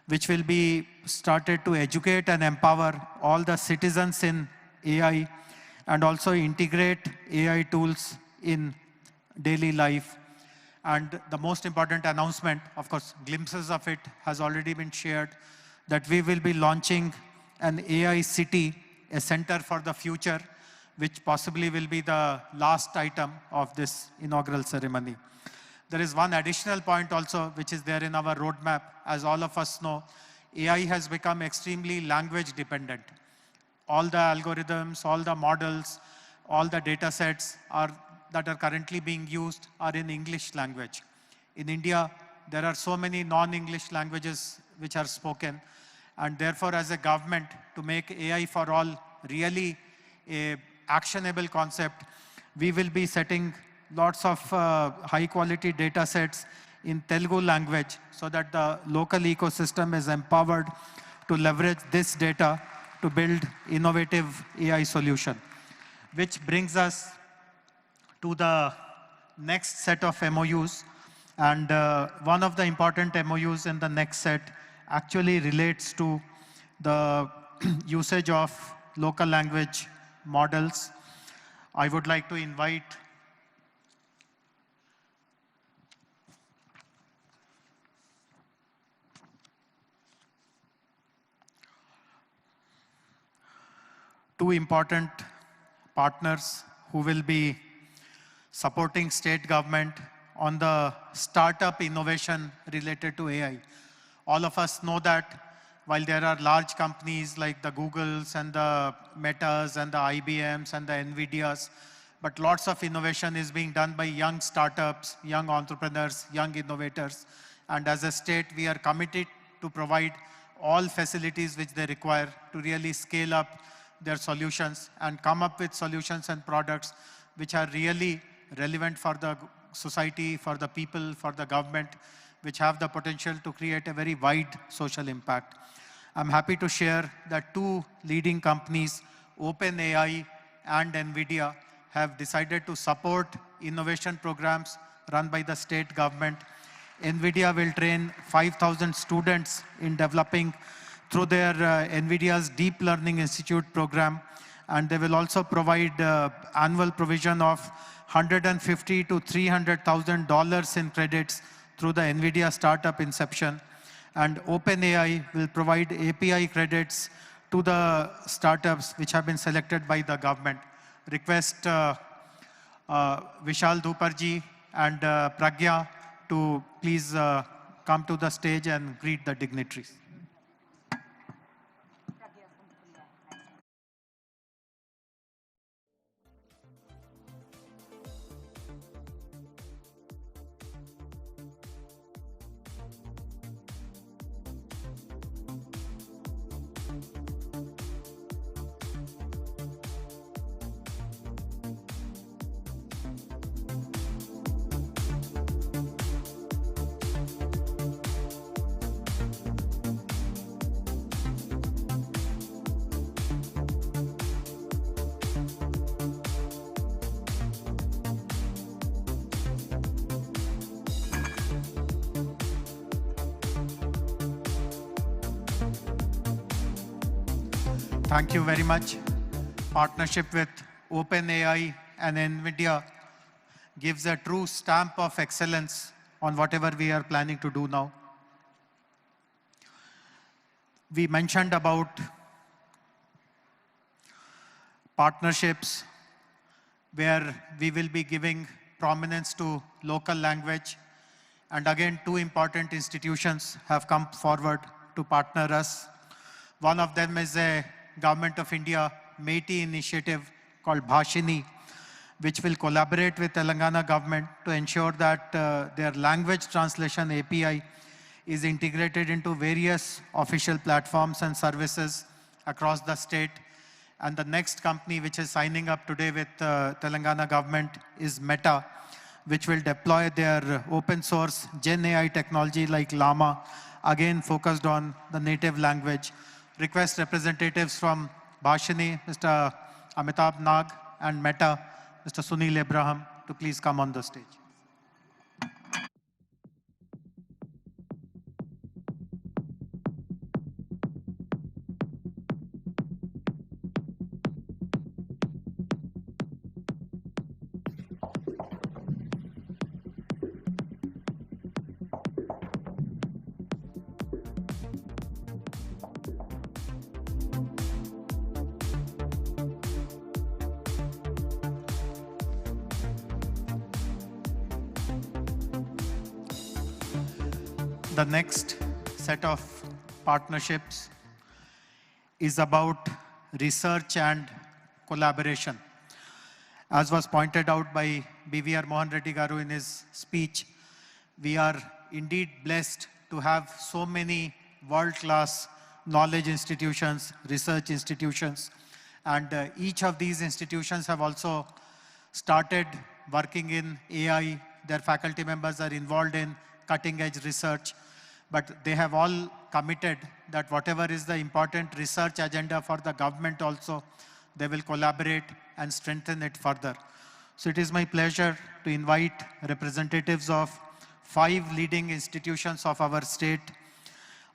which will be started to educate and empower all the citizens in AI and also integrate AI tools in daily life. And the most important announcement, of course, glimpses of it has already been shared, that we will be launching an AI city, a center for the future, which possibly will be the last item of this inaugural ceremony. There is one additional point also, which is there in our roadmap. As all of us know, AI has become extremely language dependent. All the algorithms, all the models, all the data sets that are currently being used are in English language. In India, there are so many non-English languages which are spoken. And therefore, as a government, to make AI for all really a actionable concept, we will be setting lots of high-quality data sets in Telugu language so that the local ecosystem is empowered to leverage this data to build innovative AI solution. Which brings us to the next set of MOUs. And one of the important MOUs in the next set actually relates to the usage of local language models. I would like to invite two important partners who will be supporting state government on the startup innovation related to AI. All of us know that while there are large companies like the Googles and the Metas and the IBMs and the NVIDIAs, but lots of innovation is being done by young startups, young entrepreneurs, young innovators. And as a state, we are committed to provide all facilities which they require to really scale up their solutions and come up with solutions and products which are really relevant for the society, for the people, for the government, which have the potential to create a very wide social impact. I'm happy to share that two leading companies, OpenAI and NVIDIA, have decided to support innovation programs run by the state government. NVIDIA will train 5,000 students in developing through their NVIDIA's Deep Learning Institute program, and they will also provide annual provision of $150,000 to $300,000 in credits through the NVIDIA Startup Inception. And OpenAI will provide API credits to the startups which have been selected by the government. Request Vishal Dhuparji and Pragya to please come to the stage and greet the dignitaries. Thank you very much. Partnership with OpenAI and NVIDIA gives a true stamp of excellence on whatever we are planning to do now. We mentioned about partnerships where we will be giving prominence to local language. And again, two important institutions have come forward to partner us. One of them is a Government of India Meiti initiative called Bhashini, which will collaborate with Telangana government to ensure that their language translation API is integrated into various official platforms and services across the state. And the next company which is signing up today with Telangana government is Meta, which will deploy their open source Gen AI technology like Llama, again focused on the native language. Request representatives from Bhashini, Mr. Amitabh Nag, and Meta, Mr. Sunil Abraham, to please come on the stage. The next set of partnerships is about research and collaboration. As was pointed out by BVR Mohan Reddy Garu in his speech, we are indeed blessed to have so many world-class knowledge institutions, research institutions, and each of these institutions have also started working in AI. Their faculty members are involved in cutting-edge research, but they have all committed that whatever is the important research agenda for the government also, they will collaborate and strengthen it further. So it is my pleasure to invite representatives of 5 leading institutions of our state: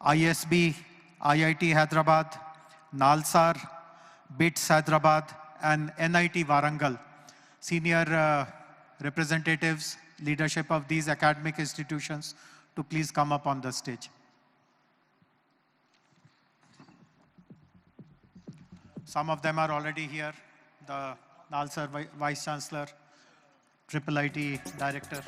ISB, IIT Hyderabad, NALSAR, BITS Hyderabad, and NIT Warangal. Senior representatives, leadership of these academic institutions, to please come up on the stage. Some of them are already here. The NALSAR Vice Chancellor, IIIT Director.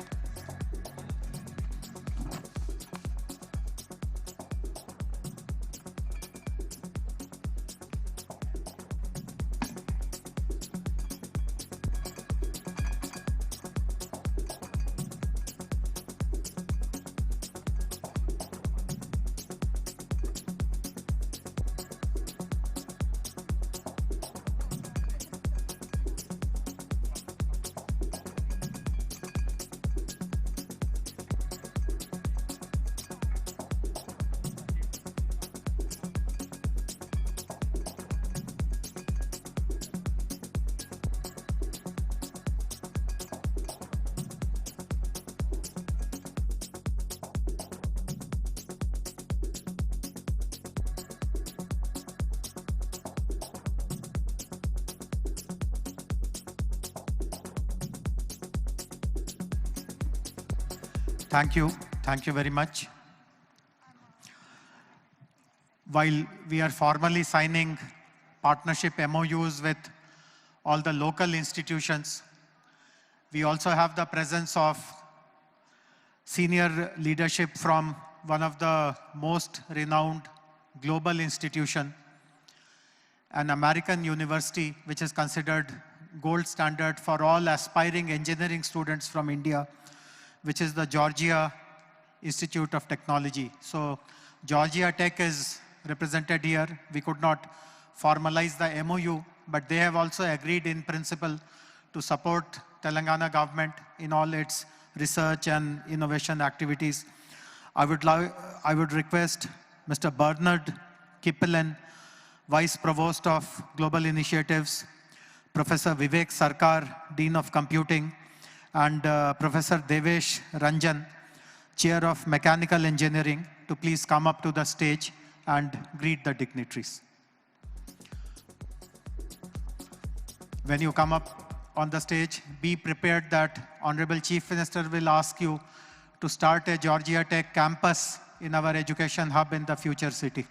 Thank you. Thank you very much. While we are formally signing partnership MOUs with all the local institutions, we also have the presence of senior leadership from one of the most renowned global institution, an American university which is considered gold standard for all aspiring engineering students from India, which is the Georgia Institute of Technology. So Georgia Tech is represented here. We could not formalize the MOU, but they have also agreed in principle to support Telangana government in all its research and innovation activities. I would request Mr. Bernard Kippelan, Vice Provost of Global Initiatives, Professor Vivek Sarkar, Dean of Computing, and Professor Devesh Ranjan, Chair of Mechanical Engineering, to please come up to the stage and greet the dignitaries. When you come up on the stage, be prepared that Honorable Chief Minister will ask you to start a Georgia Tech campus in our education hub in the future city.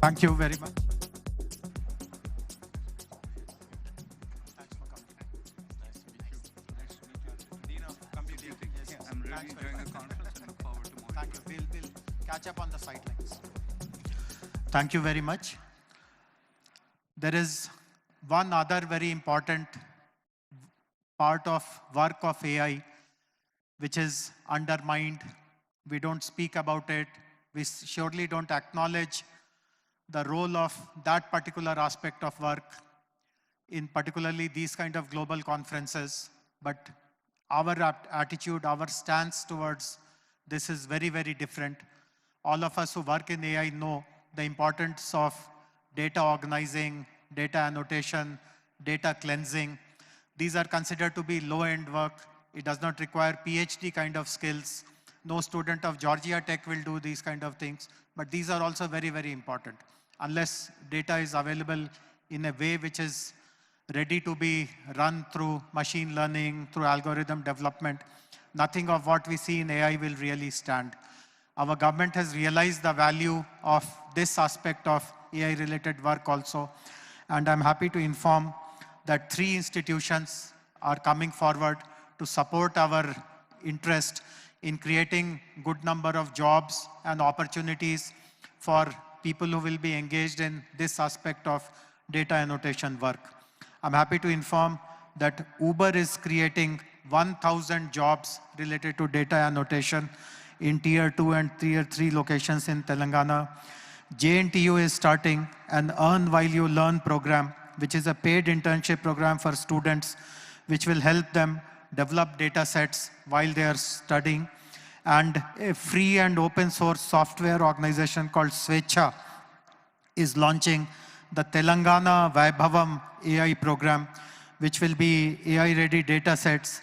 Thank you very much. Thanks for coming. Nice to meet you. Nice to meet you. Dean of Computing. Yes, I'm really enjoying the conference and look forward to more. thank you. We'll catch up on the sidelines. Thank you very much. There is one other very important part of work of AI which is undermined. We don't speak about it. We surely don't acknowledge the role of that particular aspect of work in particularly these kind of global conferences. But our attitude, our stance towards this is very, very different. All of us who work in AI know the importance of data organizing, data annotation, data cleansing. These are considered to be low-end work. It does not require PhD kind of skills. No student of Georgia Tech will do these kind of things, but these are also very, very important. Unless data is available in a way which is ready to be run through machine learning, through algorithm development, nothing of what we see in AI will really stand. Our government has realized the value of this aspect of AI-related work also, and I'm happy to inform that 3 institutions are coming forward to support our interest in creating good number of jobs and opportunities for people who will be engaged in this aspect of data annotation work. I'm happy to inform that Uber is creating 1,000 jobs related to data annotation in Tier 2 and Tier 3 locations in Telangana. JNTU is starting an Earn While You Learn program, which is a paid internship program for students, which will help them develop data sets while they are studying. And a free and open source software organization called Swechha is launching the Telangana Vaibhavam AI program, which will be AI-ready data sets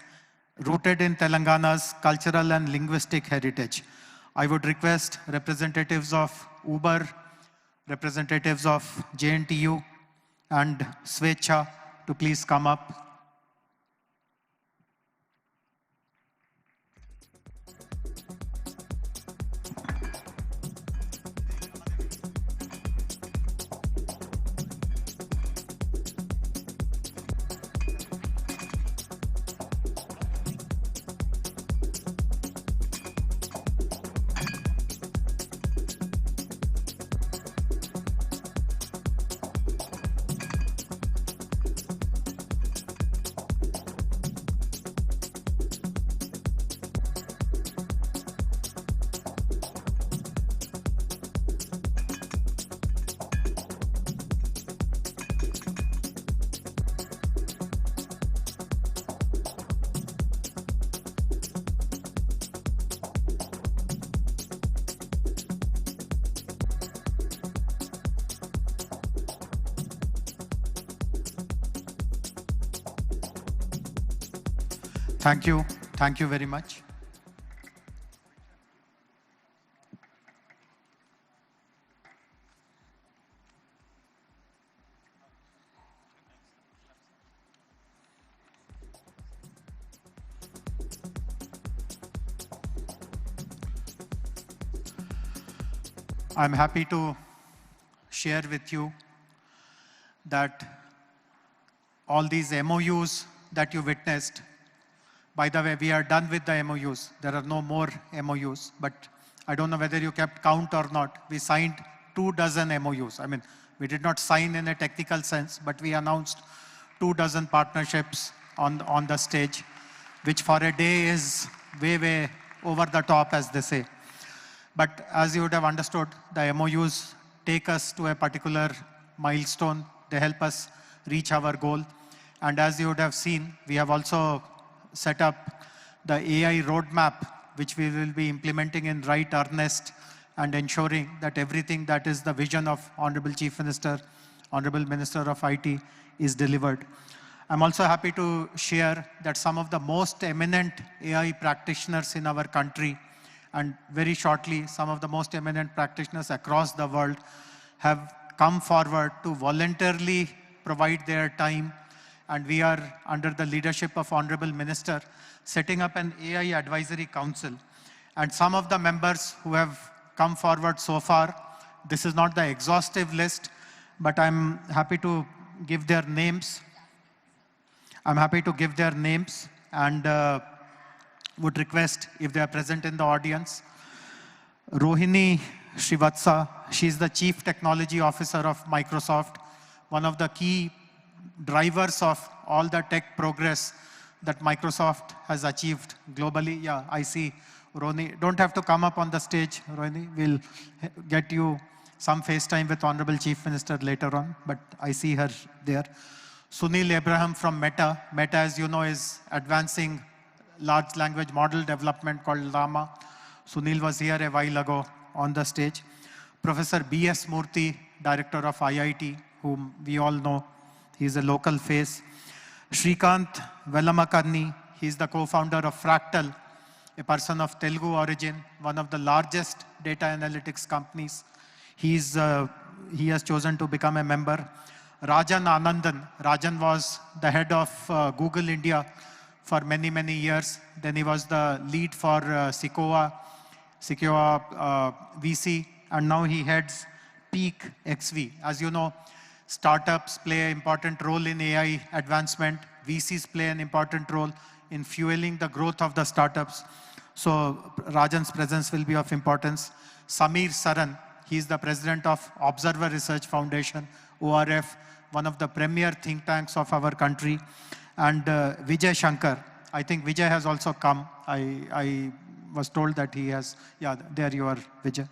rooted in Telangana's cultural and linguistic heritage. I would request representatives of Uber, representatives of JNTU, and Swechha to please come up. Thank you. Thank you very much. I'm happy to share with you that all these MOUs that you witnessed, by the way, we are done with the MOUs. There are no more MOUs, but I don't know whether you kept count or not. We signed 24 MOUs. I mean, we did not sign in a technical sense, but we announced 24 partnerships on the stage, which for a day is way over the top, as they say. But as you would have understood, the MOUs take us to a particular milestone. They help us reach our goal. And as you would have seen, we have also set up the AI roadmap, which we will be implementing in right earnest and ensuring that everything that is the vision of Honorable Chief Minister, Honorable Minister of IT is delivered. I'm also happy to share that some of the most eminent AI practitioners in our country, and very shortly, some of the most eminent practitioners across the world have come forward to voluntarily provide their time. And we are, under the leadership of Honorable Minister, setting up an AI Advisory Council. And some of the members who have come forward so far, this is not the exhaustive list, but I'm happy to give their names. I'm happy to give their names and would request if they are present in the audience. Rohini Srivatsa, she's the Chief Technology Officer of Microsoft, one of the key drivers of all the tech progress that Microsoft has achieved globally. Yeah, I see Rohini. Don't have to come up on the stage, Rohini. We'll get you some FaceTime with Honorable Chief Minister later on, but I see her there. Sunil Abraham from Meta. Meta, as you know, is advancing large language model development called Llama. Sunil was here a while ago on the stage. Professor B.S. Murthy, Director of IIT, whom we all know. He's a local face. Shrikant Velamakarni, he's the co-founder of Fractal, a person of Telugu origin, one of the largest data analytics companies. He has chosen to become a member. Rajan Anandan. Rajan was the head of Google India for many years. Then he was the lead for Sequoia VC, and now he heads Peak XV. As you know, startups play an important role in AI advancement. VCs play an important role in fueling the growth of the startups. So Rajan's presence will be of importance. Samir Saran, he's the president of Observer Research Foundation, ORF, one of the premier think tanks of our country. And Vijay Shankar, I think Vijay has also come. I was told that he has, yeah, there you are, Vijay.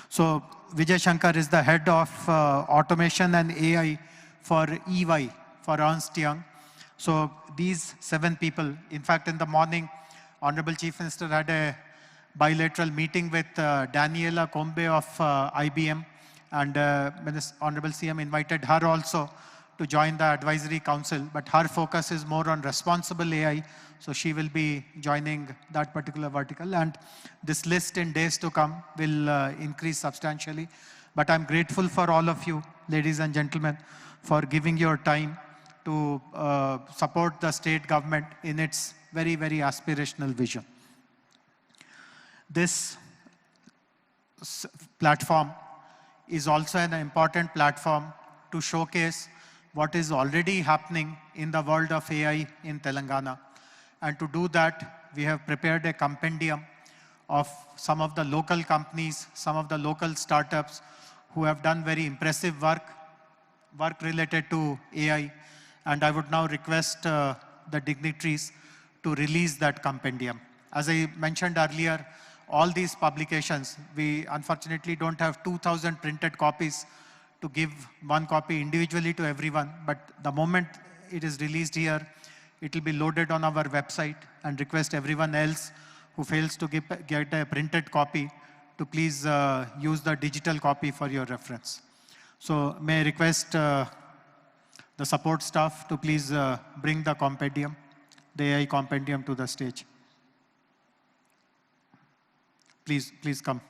So Vijay Shankar is the head of automation and AI for EY, for Ernst Young. So these 7 people, in fact, in the morning, Honorable Chief Minister had a bilateral meeting with Daniela Combe of IBM, and Honorable CM invited her also to join the advisory council, but her focus is more on responsible AI, so she will be joining that particular vertical, and this list in days to come will increase substantially. But I'm grateful for all of you, ladies and gentlemen, for giving your time to support the state government in its very aspirational vision. This platform is also an important platform to showcase what is already happening in the world of AI in Telangana. And to do that, we have prepared a compendium of some of the local companies, some of the local startups who have done very impressive work related to AI. And I would now request the dignitaries to release that compendium. As I mentioned earlier, all these publications, we unfortunately don't have 2,000 printed copies to give one copy individually to everyone, but the moment it is released here, it will be loaded on our website, and request everyone else who fails to get a printed copy to please use the digital copy for your reference. So may I request the support staff to please bring the compendium. the AI compendium to the stage. Please come.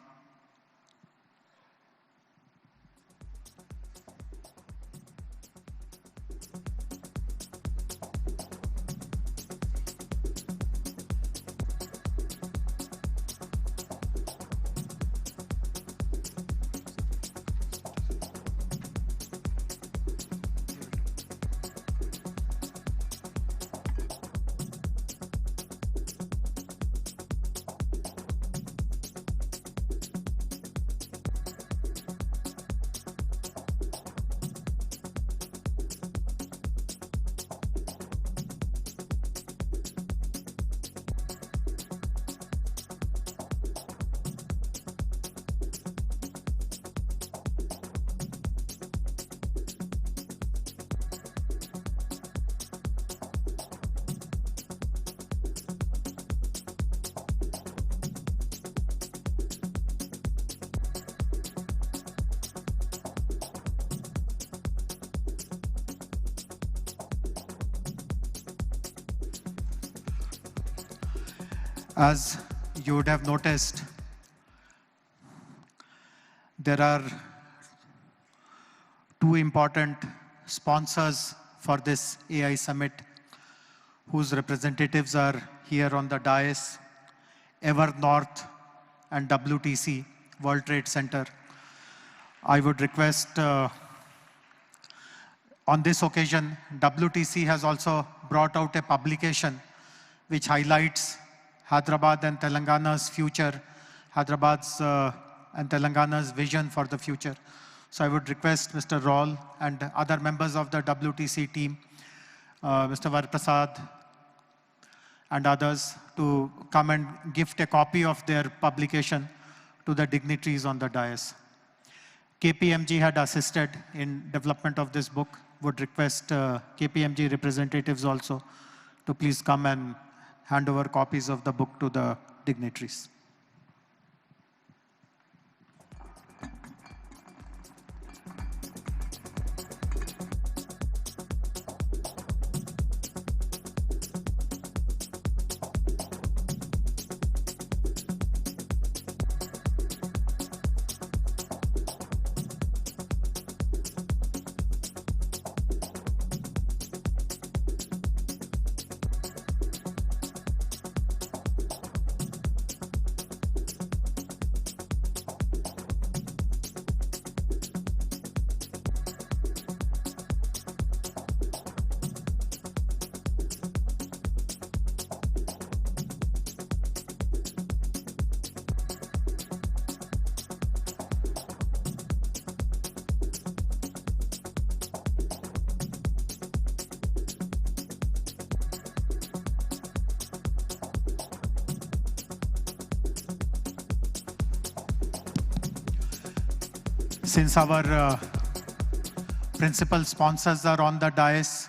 As you would have noticed, there are two important sponsors for this AI summit whose representatives are here on the dais, Ever North and WTC, World Trade Center. I would request, on this occasion, WTC has also brought out a publication which highlights Hyderabad and Telangana's future, Hyderabad's and Telangana's vision for the future. So I would request Mr. Raul and other members of the WTC team, Mr. Varaprasad and others, to come and gift a copy of their publication to the dignitaries on the dais. KPMG had assisted in development of this book. Would request KPMG representatives also to please come and hand over copies of the book to the dignitaries. Since our principal sponsors are on the dais,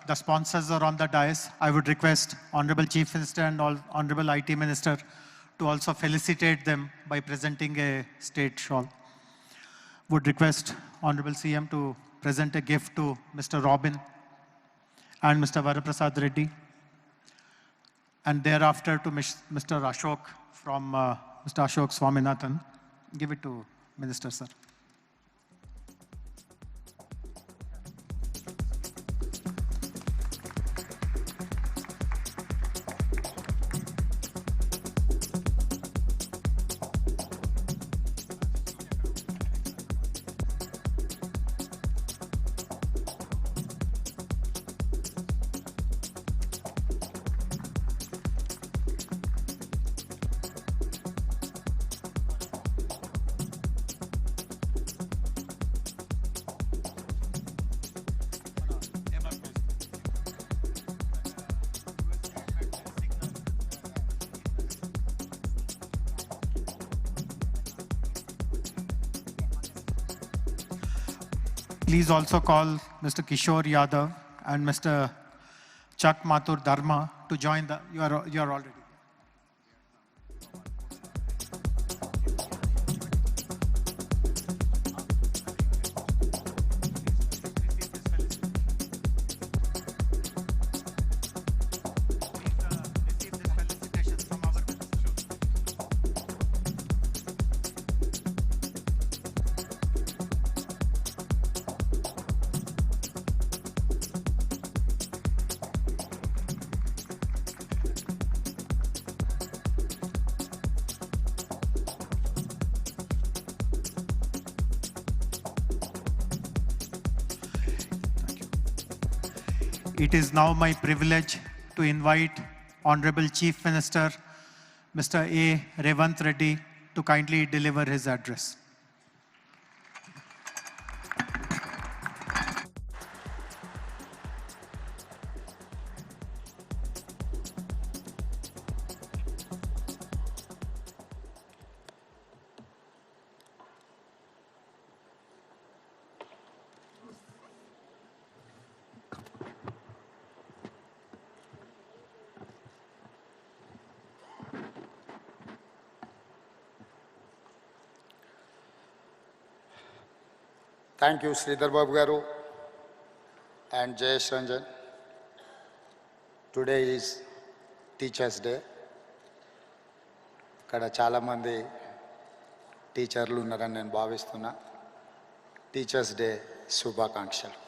the sponsors are on the dais, I would request Honorable Chief Minister and Honorable IT Minister to also felicitate them by presenting a state shawl. Would request Honorable CM to present a gift to Mr. Robin and Mr. Varaprasad Reddy, and thereafter to Mr. Ashok from Mr. Ashok Swaminathan. Give it to Minister, sir. Please also call Mr. Kishore Yadav and Mr. Chak Mathur Dharma to join the, you are already there. It is now my privilege to invite Honorable Chief Minister, Mr. A. Revanth Reddy, to kindly deliver his address. Thank you, Sridhar Babu Garu and Jayesh Ranjan. Today is Teachers' Day. ఇక్కడ చాలామంది టీచర్లు ఉన్నారని నేను భావిస్తున్నా. Teachers day శుభాకాంక్షలు.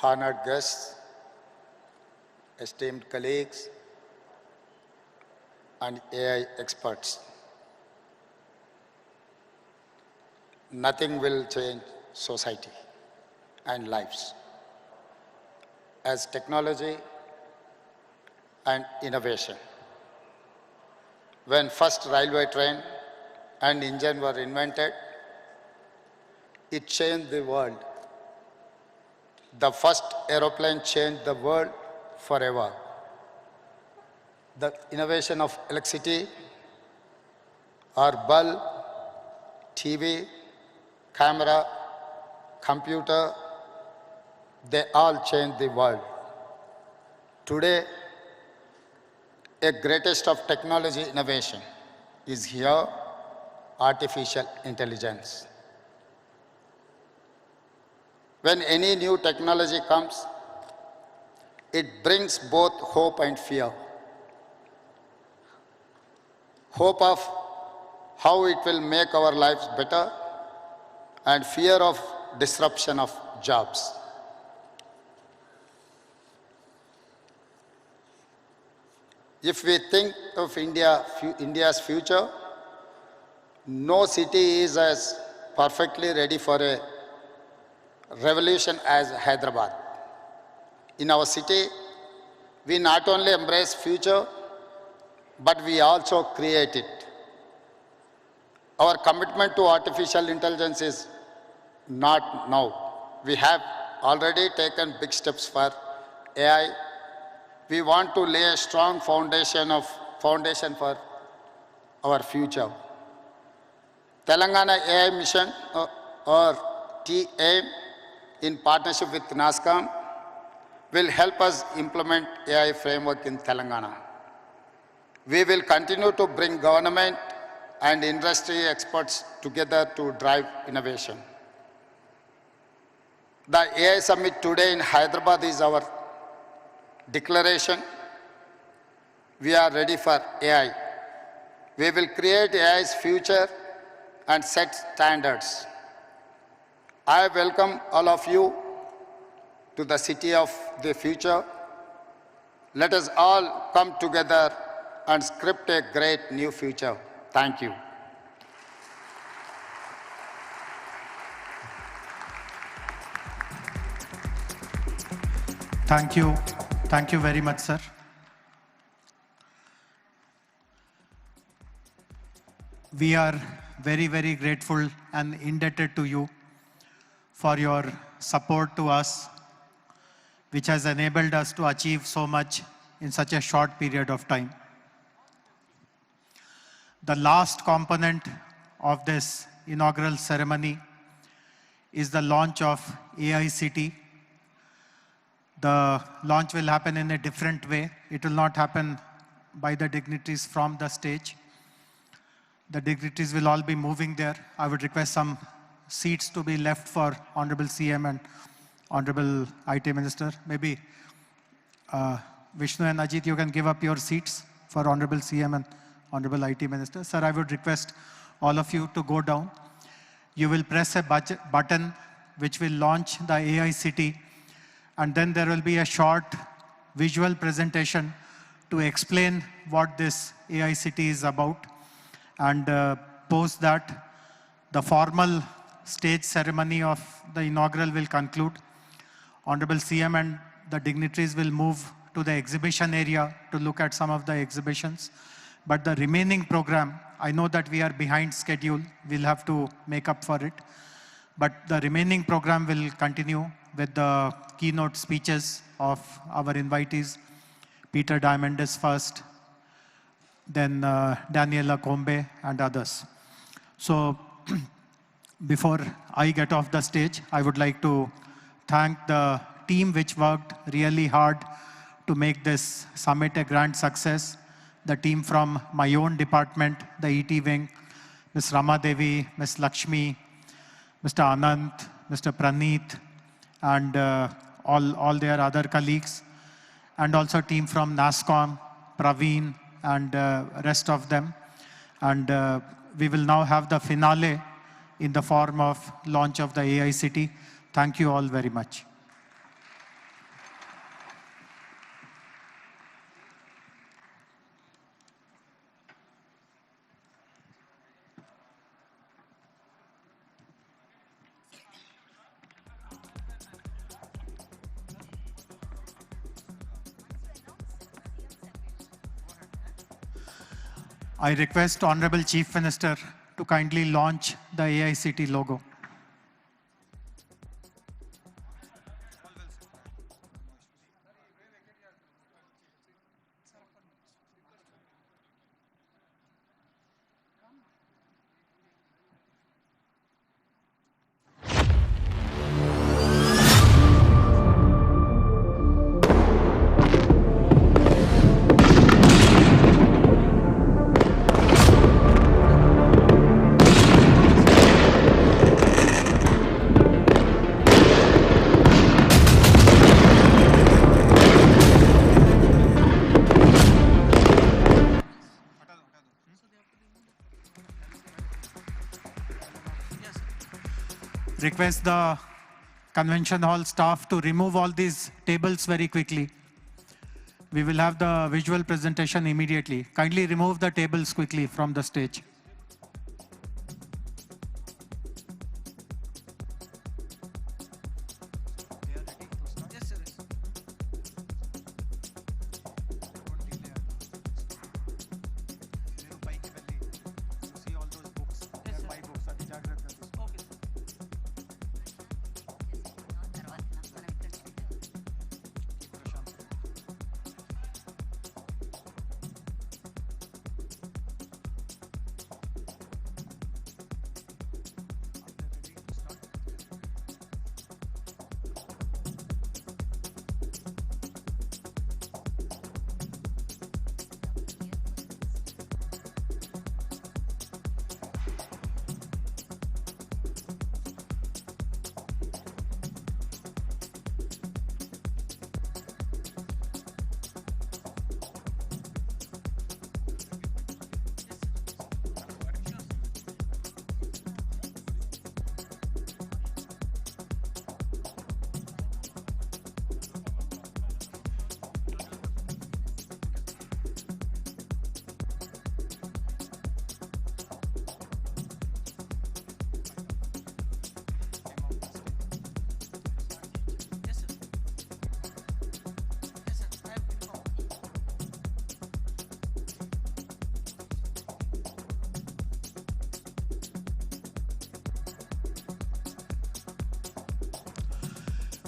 Honored guests, esteemed colleagues, and AI experts. Nothing will change society and lives as technology and innovation. When first railway train and engine were invented, it changed the world. The first aeroplane changed the world forever. The innovation of electricity or bulb, TV, camera, computer, they all changed the world. Today, a greatest of technology innovation is here, artificial intelligence. When any new technology comes, it brings both hope and fear. Hope of how it will make our lives better and fear of disruption of jobs. If we think of India's future, no city is as perfectly ready for a revolution as Hyderabad. In our city, we not only embrace future, but we also create it. Our commitment to artificial intelligence is not now. We have already taken big steps for AI. We want to lay a strong foundation for our future. Telangana AI Mission or TAIM in partnership with NASCOM will help us implement AI framework in Telangana. We will continue to bring government and industry experts together to drive innovation. The AI Summit today in Hyderabad is our declaration. We are ready for AI. We will create AI's future and set standards. I welcome all of you to the city of the future. Let us all come together and script a great new future. Thank you. Thank you. Thank you very much, sir. We are very, very grateful and indebted to you for your support to us, which has enabled us to achieve so much in such a short period of time. The last component of this inaugural ceremony is the launch of AI City. The launch will happen in a different way. It will not happen by the dignitaries from the stage. The dignitaries will all be moving there. I would request some seats to be left for Honorable CM and Honorable IT Minister. Maybe Vishnu and Ajit, you can give up your seats for Honorable CM and Honorable IT Minister. Sir, I would request all of you to go down. You will press a button which will launch the AI City, and then there will be a short visual presentation to explain what this AI City is about. And post that, the formal stage ceremony of the inaugural will conclude. Honorable CM and the dignitaries will move to the exhibition area to look at some of the exhibitions. But the remaining program, I know that we are behind schedule. We'll have to make up for it. But the remaining program will continue with the keynote speeches of our invitees. Peter Diamandis first, then Daniela Combe and others. So before I get off the stage, I would like to thank the team which worked really hard to make this summit a grand success. The team from my own department, the ET wing, Ms. Rama Devi, Ms. Lakshmi, Mr. Anant, Mr. Praneeth, and all their other colleagues, and also team from NASCOM, Praveen, and rest of them. And we will now have the finale in the form of launch of the AI City. Thank you all very much. I request Honorable Chief Minister to kindly launch the AI City logo. Request the convention hall staff to remove all these tables very quickly. We will have the visual presentation immediately. Kindly remove the tables quickly from the stage.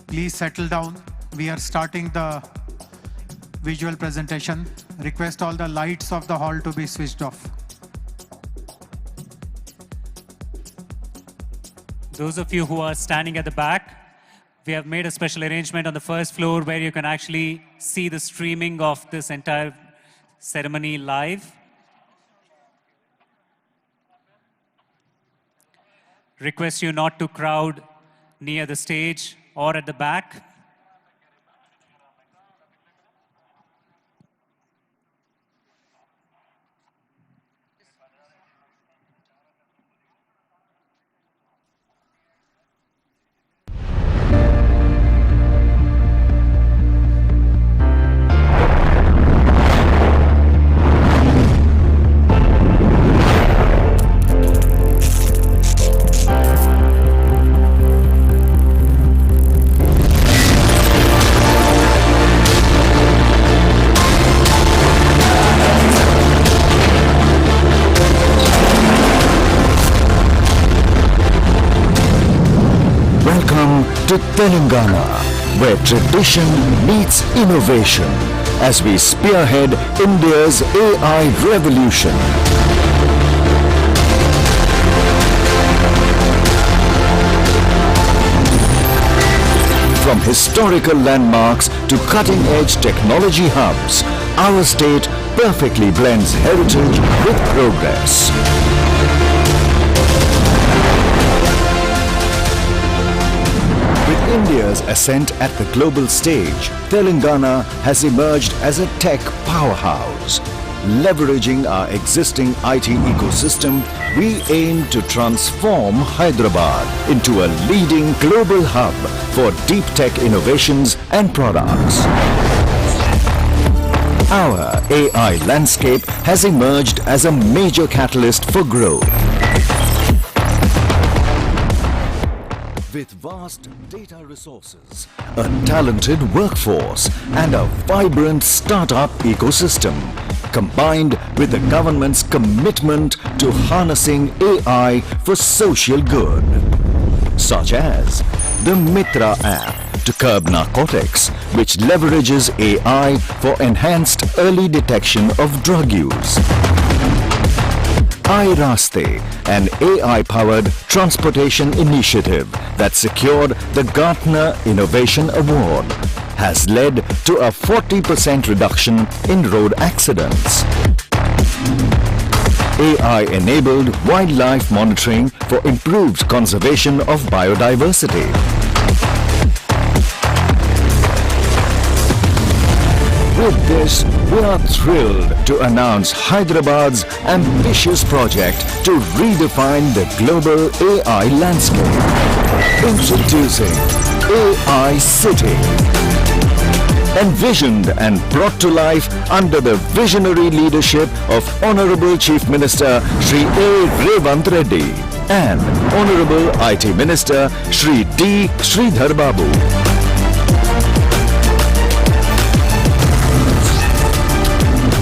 Please settle down. We are starting the visual presentation. Request all the lights of the hall to be switched off. Those of you who are standing at the back, we have made a special arrangement on the first floor where you can actually see the streaming of this entire ceremony live. Request you not to crowd near the stage or at the back. Welcome to Telangana, where tradition meets innovation as we spearhead India's AI revolution. From historical landmarks to cutting-edge technology hubs, our state perfectly blends heritage with progress. With India's ascent at the global stage, Telangana has emerged as a tech powerhouse. Leveraging our existing IT ecosystem, we aim to transform Hyderabad into a leading global hub for deep tech innovations and products. Our AI landscape has emerged as a major catalyst for growth. With vast data resources, a talented workforce, and a vibrant startup ecosystem, combined with the government's commitment to harnessing AI for social good, such as the Mitra app to curb narcotics, which leverages AI for enhanced early detection of drug use. iRaste, an AI-powered transportation initiative that secured the Gartner Innovation Award, has led to a 40% reduction in road accidents. AI-enabled wildlife monitoring for improved conservation of biodiversity. With this, we are thrilled to announce Hyderabad's ambitious project to redefine the global AI landscape. Introducing AI City. Envisioned and brought to life under the visionary leadership of Honorable Chief Minister Shri A. Revanth Reddy and Honorable IT Minister Shri D. Sridhar Babu.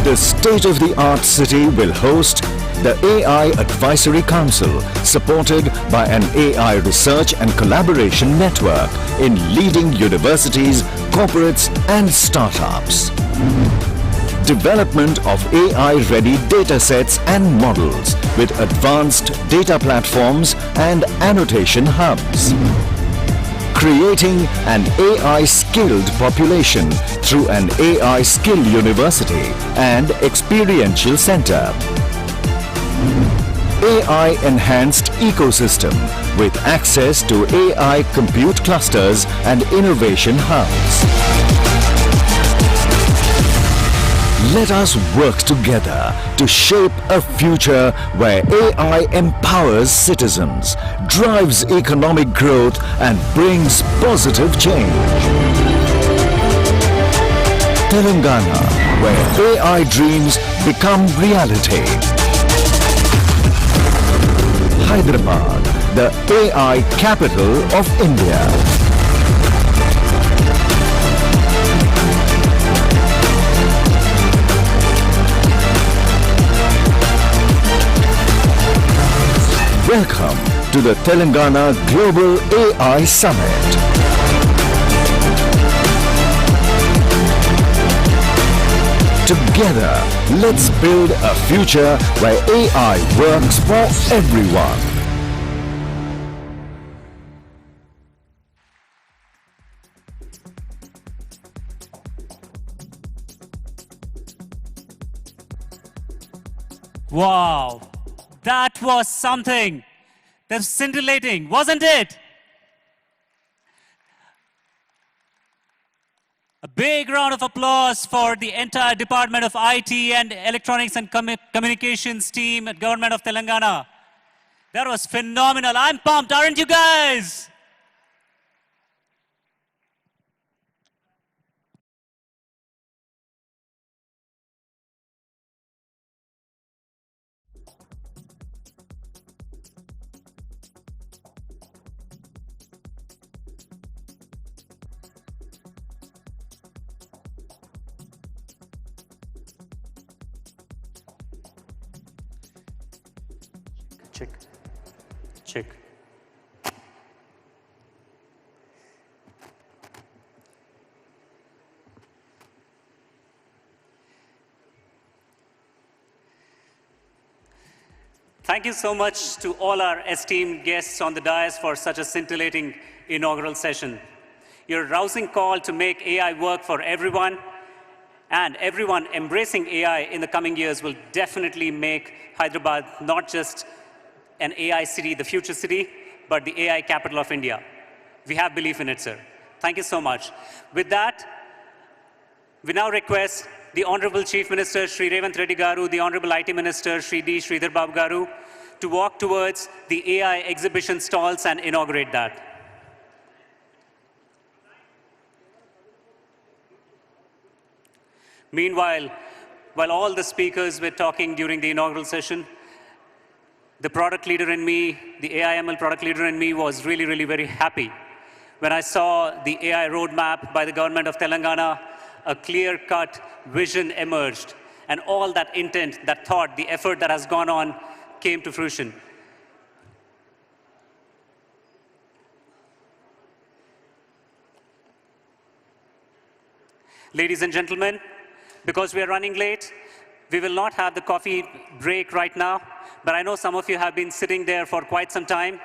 The state-of-the-art city will host the AI Advisory Council, supported by an AI research and collaboration network in leading universities, corporates and startups. Development of AI-ready datasets and models with advanced data platforms and annotation hubs. Creating an AI-skilled population through an AI skill university and experiential center. AI-enhanced ecosystem with access to AI compute clusters and innovation hubs. Let us work together to shape a future where AI empowers citizens, drives economic growth and brings positive change. Telangana, where AI dreams become reality. Hyderabad, the AI capital of India. Welcome to the Telangana Global AI Summit. Together, let's build a future where AI works for everyone. Wow, that was something. That was scintillating, wasn't it? A big round of applause for the entire Department of IT and Electronics and Communications team at Government of Telangana. That was phenomenal. I'm pumped, aren't you guys? Check, check. Thank you so much to all our esteemed guests on the dais for such a scintillating inaugural session. Your rousing call to make AI work for everyone and everyone embracing AI in the coming years will definitely make Hyderabad not just an AI city, the future city, but the AI capital of India. We have belief in it, sir. Thank you so much. With that, we now request the Honorable Chief Minister, Shri Revanth Reddy Garu, the Honorable IT Minister, Shri D. Sridhar Babu Garu, to walk towards the AI exhibition stalls and inaugurate that. Meanwhile, while all the speakers were talking during the inaugural session, the product leader in me, the AIML product leader in me was really very happy when I saw the AI roadmap by the government of Telangana. A clear-cut vision emerged, and all that intent, that thought, the effort that has gone on came to fruition. Ladies and gentlemen, because we are running late, we will not have the coffee break right now, but I know some of you have been sitting there for quite some time.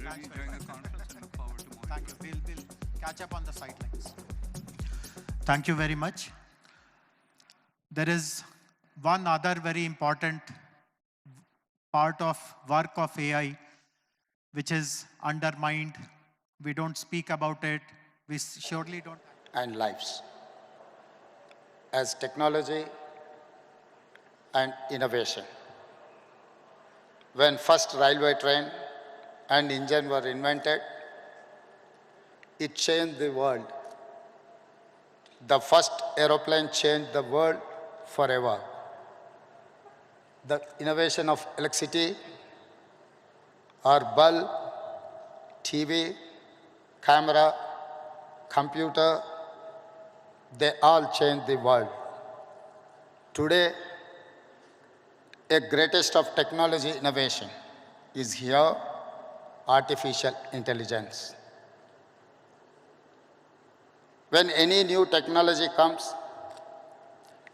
really enjoying the conference and look forward to more. Thank you. We'll catch up on the sidelines. Thank you very much. There is one other very important part of work of AI which is undermined. We don't speak about it. We surely don't. And lives. As technology and innovation. When first railway train and engine were invented, it changed the world. The first aeroplane changed the world forever. The innovation of electricity, or bulb, TV, camera, computer, they all changed the world. Today, a greatest of technology innovation is here, artificial intelligence. When any new technology comes,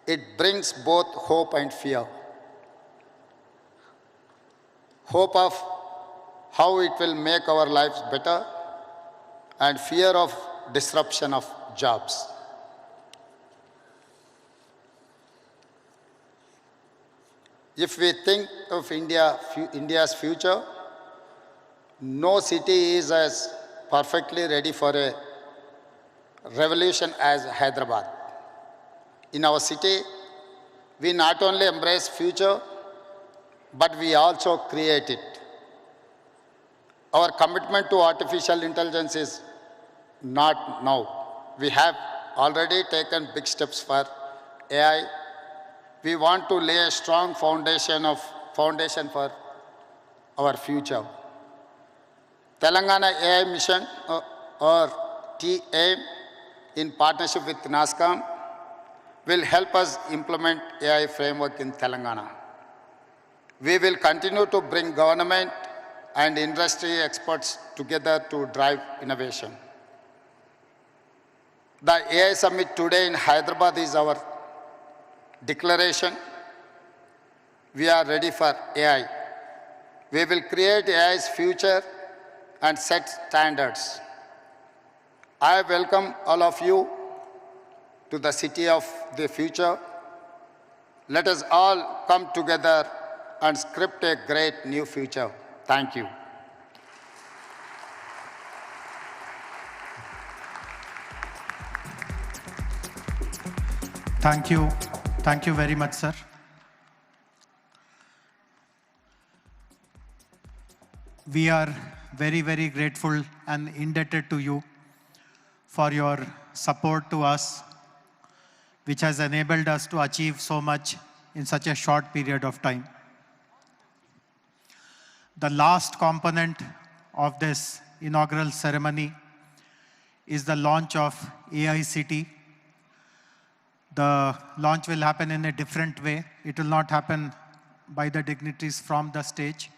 it brings both hope and fear. Hope of how it will make our lives better, and fear of disruption of jobs. If we think of India's future, no city is as perfectly ready for a revolution as Hyderabad. In our city, we not only embrace future, but we also create it. Our commitment to artificial intelligence is not now. We have already taken big steps for AI. We want to lay a strong foundation for our future. Telangana AI Mission, or TAIM, in partnership with NASCOM, will help us implement AI framework in Telangana. We will continue to bring government and industry experts together to drive innovation. The AI Summit today in Hyderabad is our declaration. We are ready for AI. We will create AI's future and set standards. I welcome all of you to the city of the future. Let us all come together and script a great new future. Thank you. Thank you. Thank you very much, sir. We are very, very grateful and indebted to you for your support to us, which has enabled us to achieve so much in such a short period of time. The last component of this inaugural ceremony is the launch of AI City. The launch will happen in a different way. It will not happen by the dignitaries from the stage.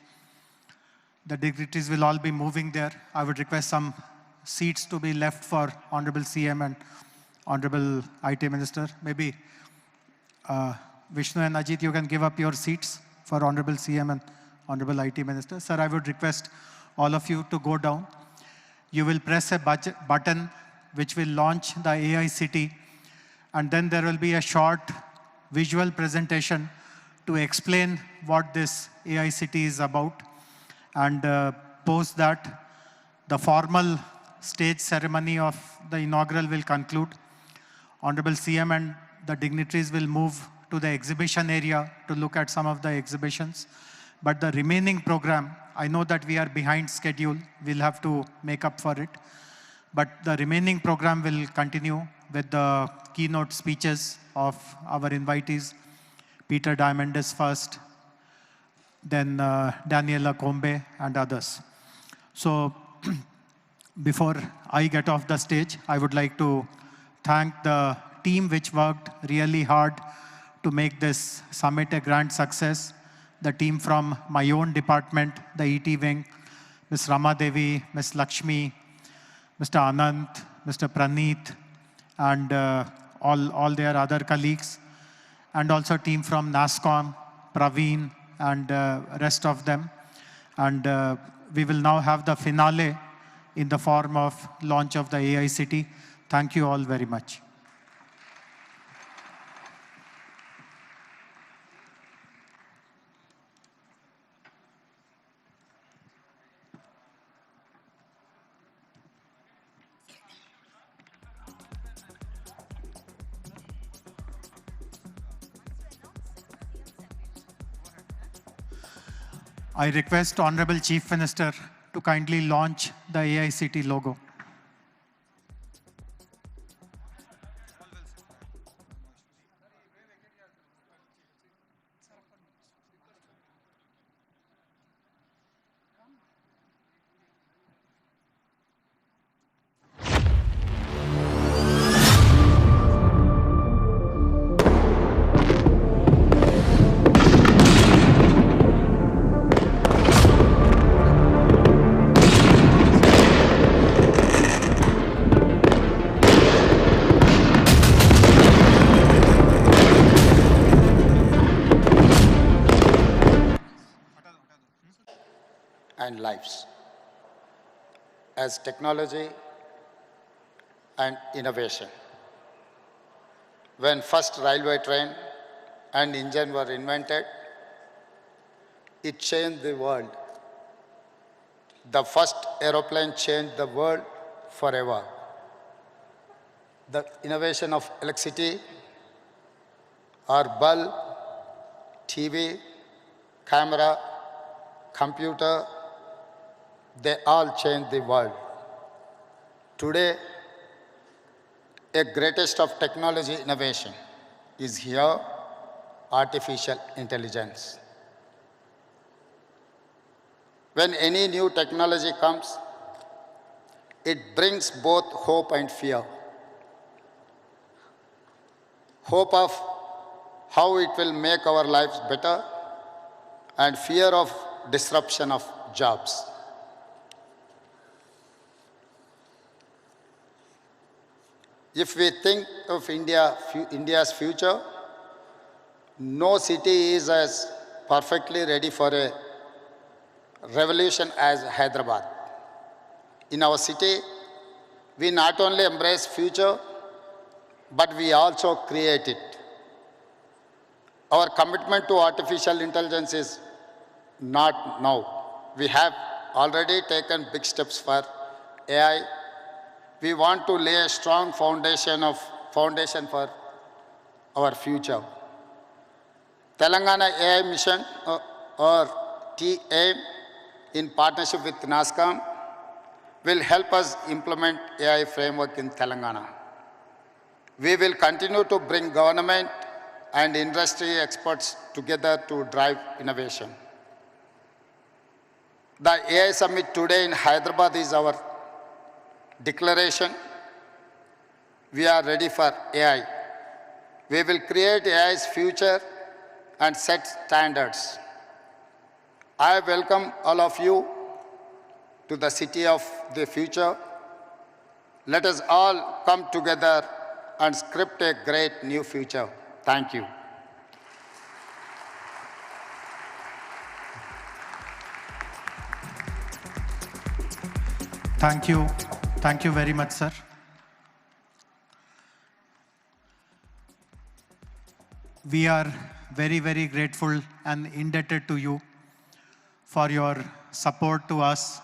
The dignitaries will all be moving there. I would request some seats to be left for Honorable CM and Honorable IT Minister. Maybe Vishnu and Ajit, you can give up your seats for Honorable CM and Honorable IT Minister. Sir, I would request all of you to go down. You will press a button which will launch the AI City, and then there will be a short visual presentation to explain what this AI City is about. And post that, the formal stage ceremony of the inaugural will conclude. Honorable CM and the dignitaries will move to the exhibition area to look at some of the exhibitions. But the remaining program, I know that we are behind schedule. We'll have to make up for it. But the remaining program will continue with the keynote speeches of our invitees. Peter Diamandis first, then Daniela Combe and others. So before I get off the stage, I would like to thank the team which worked really hard to make this summit a grand success. The team from my own department, the ET wing, Ms. Rama Devi, Ms. Lakshmi, Mr. Anant, Mr. Praneeth, and all their other colleagues, and also team from NASCOM, Praveen, and rest of them. And we will now have the finale in the form of launch of the AI City. Thank you all very much. I request Honorable Chief Minister to kindly launch the AI City logo. And lives as technology and innovation. When first railway train and engine were invented, it changed the world. The first aeroplane changed the world forever. The innovation of electricity or bulb, TV, camera, computer, they all changed the world. Today, a greatest of technology innovation is here, artificial intelligence. When any new technology comes, it brings both hope and fear. Hope of how it will make our lives better, and fear of disruption of jobs. If we think of India's future, no city is as perfectly ready for a revolution as Hyderabad. In our city, we not only embrace future, but we also create it. Our commitment to artificial intelligence is not now. We have already taken big steps for AI. We want to lay a strong foundation for our future. Telangana AI Mission or TAIM in partnership with NASCOM will help us implement AI framework in Telangana. We will continue to bring government and industry experts together to drive innovation. The AI Summit today in Hyderabad is our declaration. We are ready for AI. We will create AI's future and set standards. I welcome all of you to the city of the future. Let us all come together and script a great new future. Thank you. Thank you. Thank you very much, sir. We are very, very grateful and indebted to you for your support to us,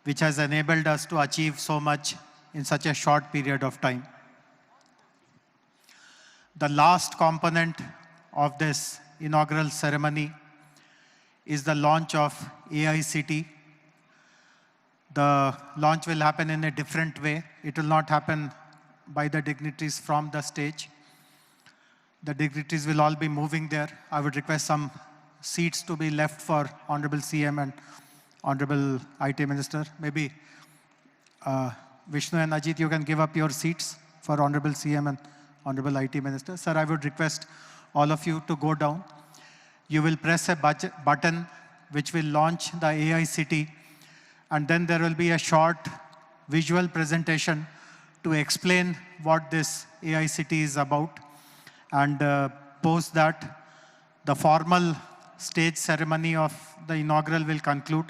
which has enabled us to achieve so much in such a short period of time. The last component of this inaugural ceremony is the launch of AI City. The launch will happen in a different way. It will not happen by the dignitaries from the stage. The dignitaries will all be moving there. I would request some seats to be left for Honorable CM and Honorable IT Minister. Maybe Vishnu and Ajit, you can give up your seats for Honorable CM and Honorable IT Minister. Sir, I would request all of you to go down. You will press a button which will launch the AI City, and then there will be a short visual presentation to explain what this AI City is about. And post that, the formal stage ceremony of the inaugural will conclude.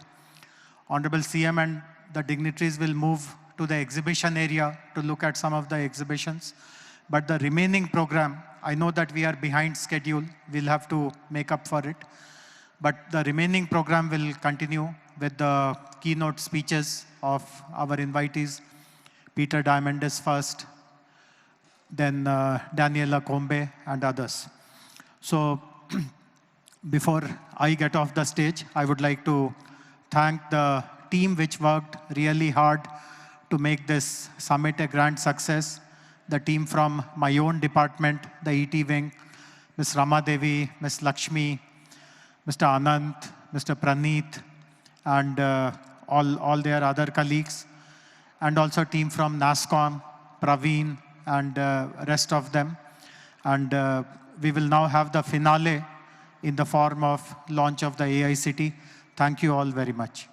Honorable CM and the dignitaries will move to the exhibition area to look at some of the exhibitions. But the remaining program, I know that we are behind schedule. We'll have to make up for it. But the remaining program will continue with the keynote speeches of our invitees. Peter Diamandis first, then Daniela Combe and others. So before I get off the stage, I would like to thank the team which worked really hard to make this summit a grand success. The team from my own department, the ET wing, Ms. Ramadevi, Ms. Lakshmi, Mr. Anant, Mr. Praneeth, and all their other colleagues, and also team from NASSCOM, Praveen, and rest of them. And we will now have the finale in the form of launch of the AI City. Thank you all very much.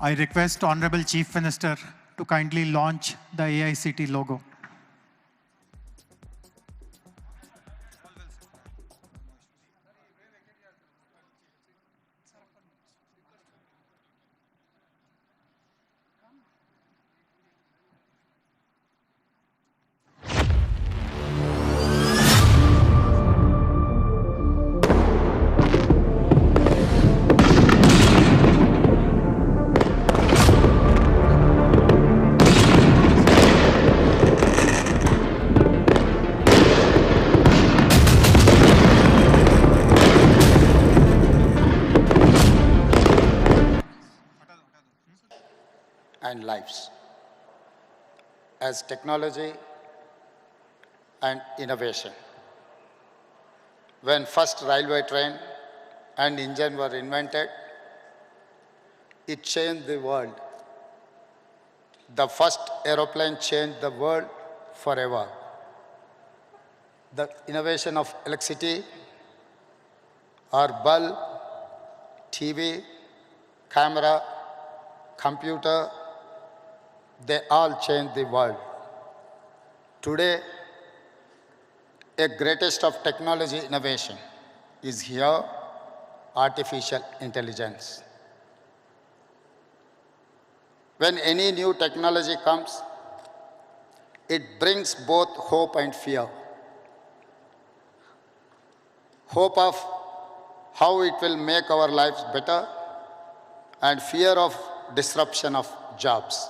I request Honorable Chief Minister to kindly launch the AI City logo. And lives. As technology and innovation. When first railway train and engine were invented, it changed the world. The first aeroplane changed the world forever. The innovation of electricity, or bulb, TV, camera, computer, they all changed the world. Today, a greatest of technology innovation is here, artificial intelligence. When any new technology comes, it brings both hope and fear. Hope of how it will make our lives better, and fear of disruption of jobs.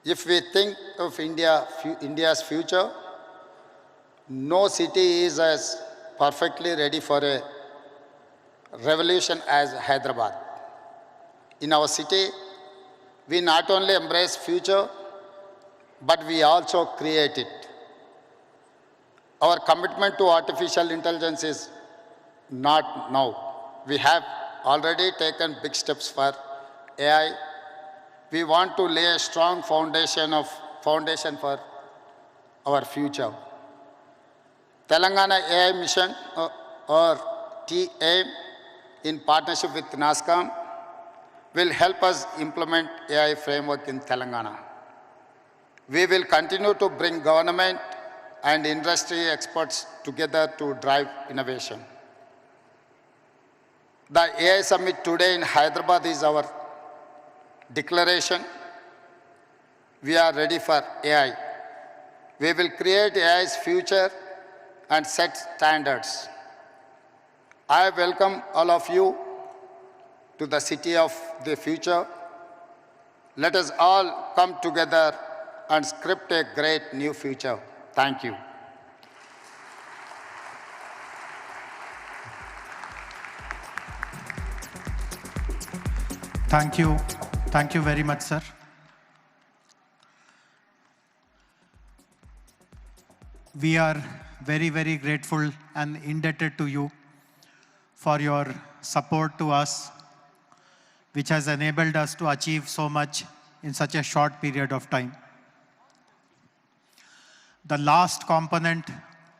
If we think of India's future, no city is as perfectly ready for a revolution as Hyderabad. In our city, we not only embrace future, but we also create it. Our commitment to artificial intelligence is not now. We have already taken big steps for AI. We want to lay a strong foundation for our future. Telangana AI Mission, or TAIM, in partnership with NASSCOM, will help us implement AI framework in Telangana. We will continue to bring government and industry experts together to drive innovation. The AI Summit today in Hyderabad is our declaration. We are ready for AI. We will create AI's future and set standards. I welcome all of you to the city of the future. Let us all come together and script a great new future. Thank you. Thank you. Thank you very much, sir. We are very, very grateful and indebted to you for your support to us, which has enabled us to achieve so much in such a short period of time. The last component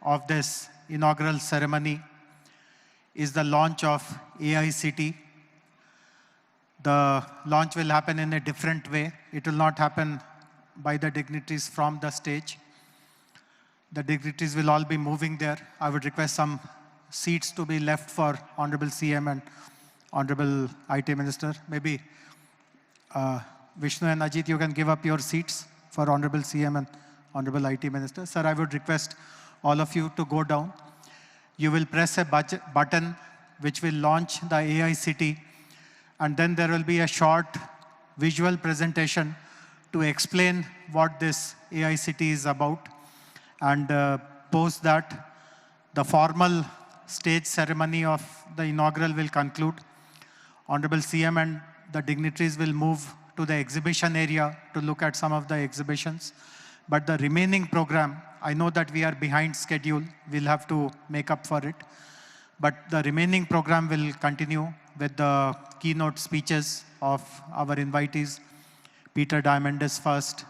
of this inaugural ceremony is the launch of AI City. The launch will happen in a different way. It will not happen by the dignitaries from the stage. The dignitaries will all be moving there. I would request some seats to be left for Honorable CM and Honorable IT Minister. Maybe Vishnu and Ajit, you can give up your seats for Honorable CM and Honorable IT Minister. Sir, I would request all of you to go down. You will press a button which will launch the AI City, and then there will be a short visual presentation to explain what this AI City is about. And post that, the formal stage ceremony of the inaugural will conclude. Honorable CM and the dignitaries will move to the exhibition area to look at some of the exhibitions. But the remaining program, I know that we are behind schedule. We'll have to make up for it. But the remaining program will continue with the keynote speeches of our invitees. Peter Diamandis first,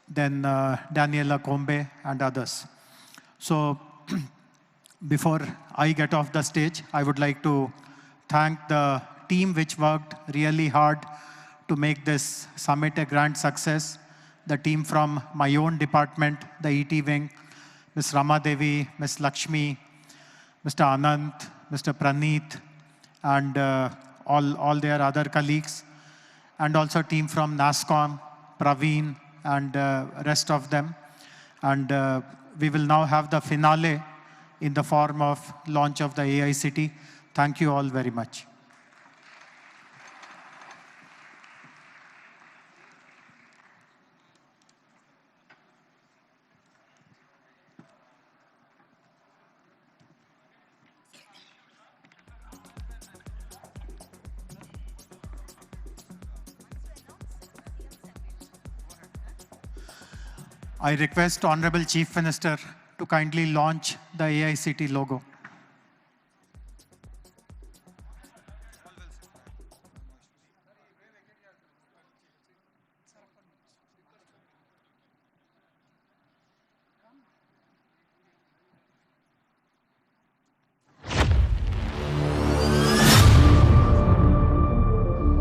then Daniela Combe and others. So before I get off the stage, I would like to thank the team which worked really hard to make this summit a grand success. The team from my own department, the ET wing, Ms. Rama Devi, Ms. Lakshmi, Mr. Anant, Mr. Praneeth, and all their other colleagues, and also team from NASSCOM, Praveen, and rest of them. And we will now have the finale in the form of launch of the AI City. Thank you all very much. I request Honorable Chief Minister to kindly launch the AI City logo.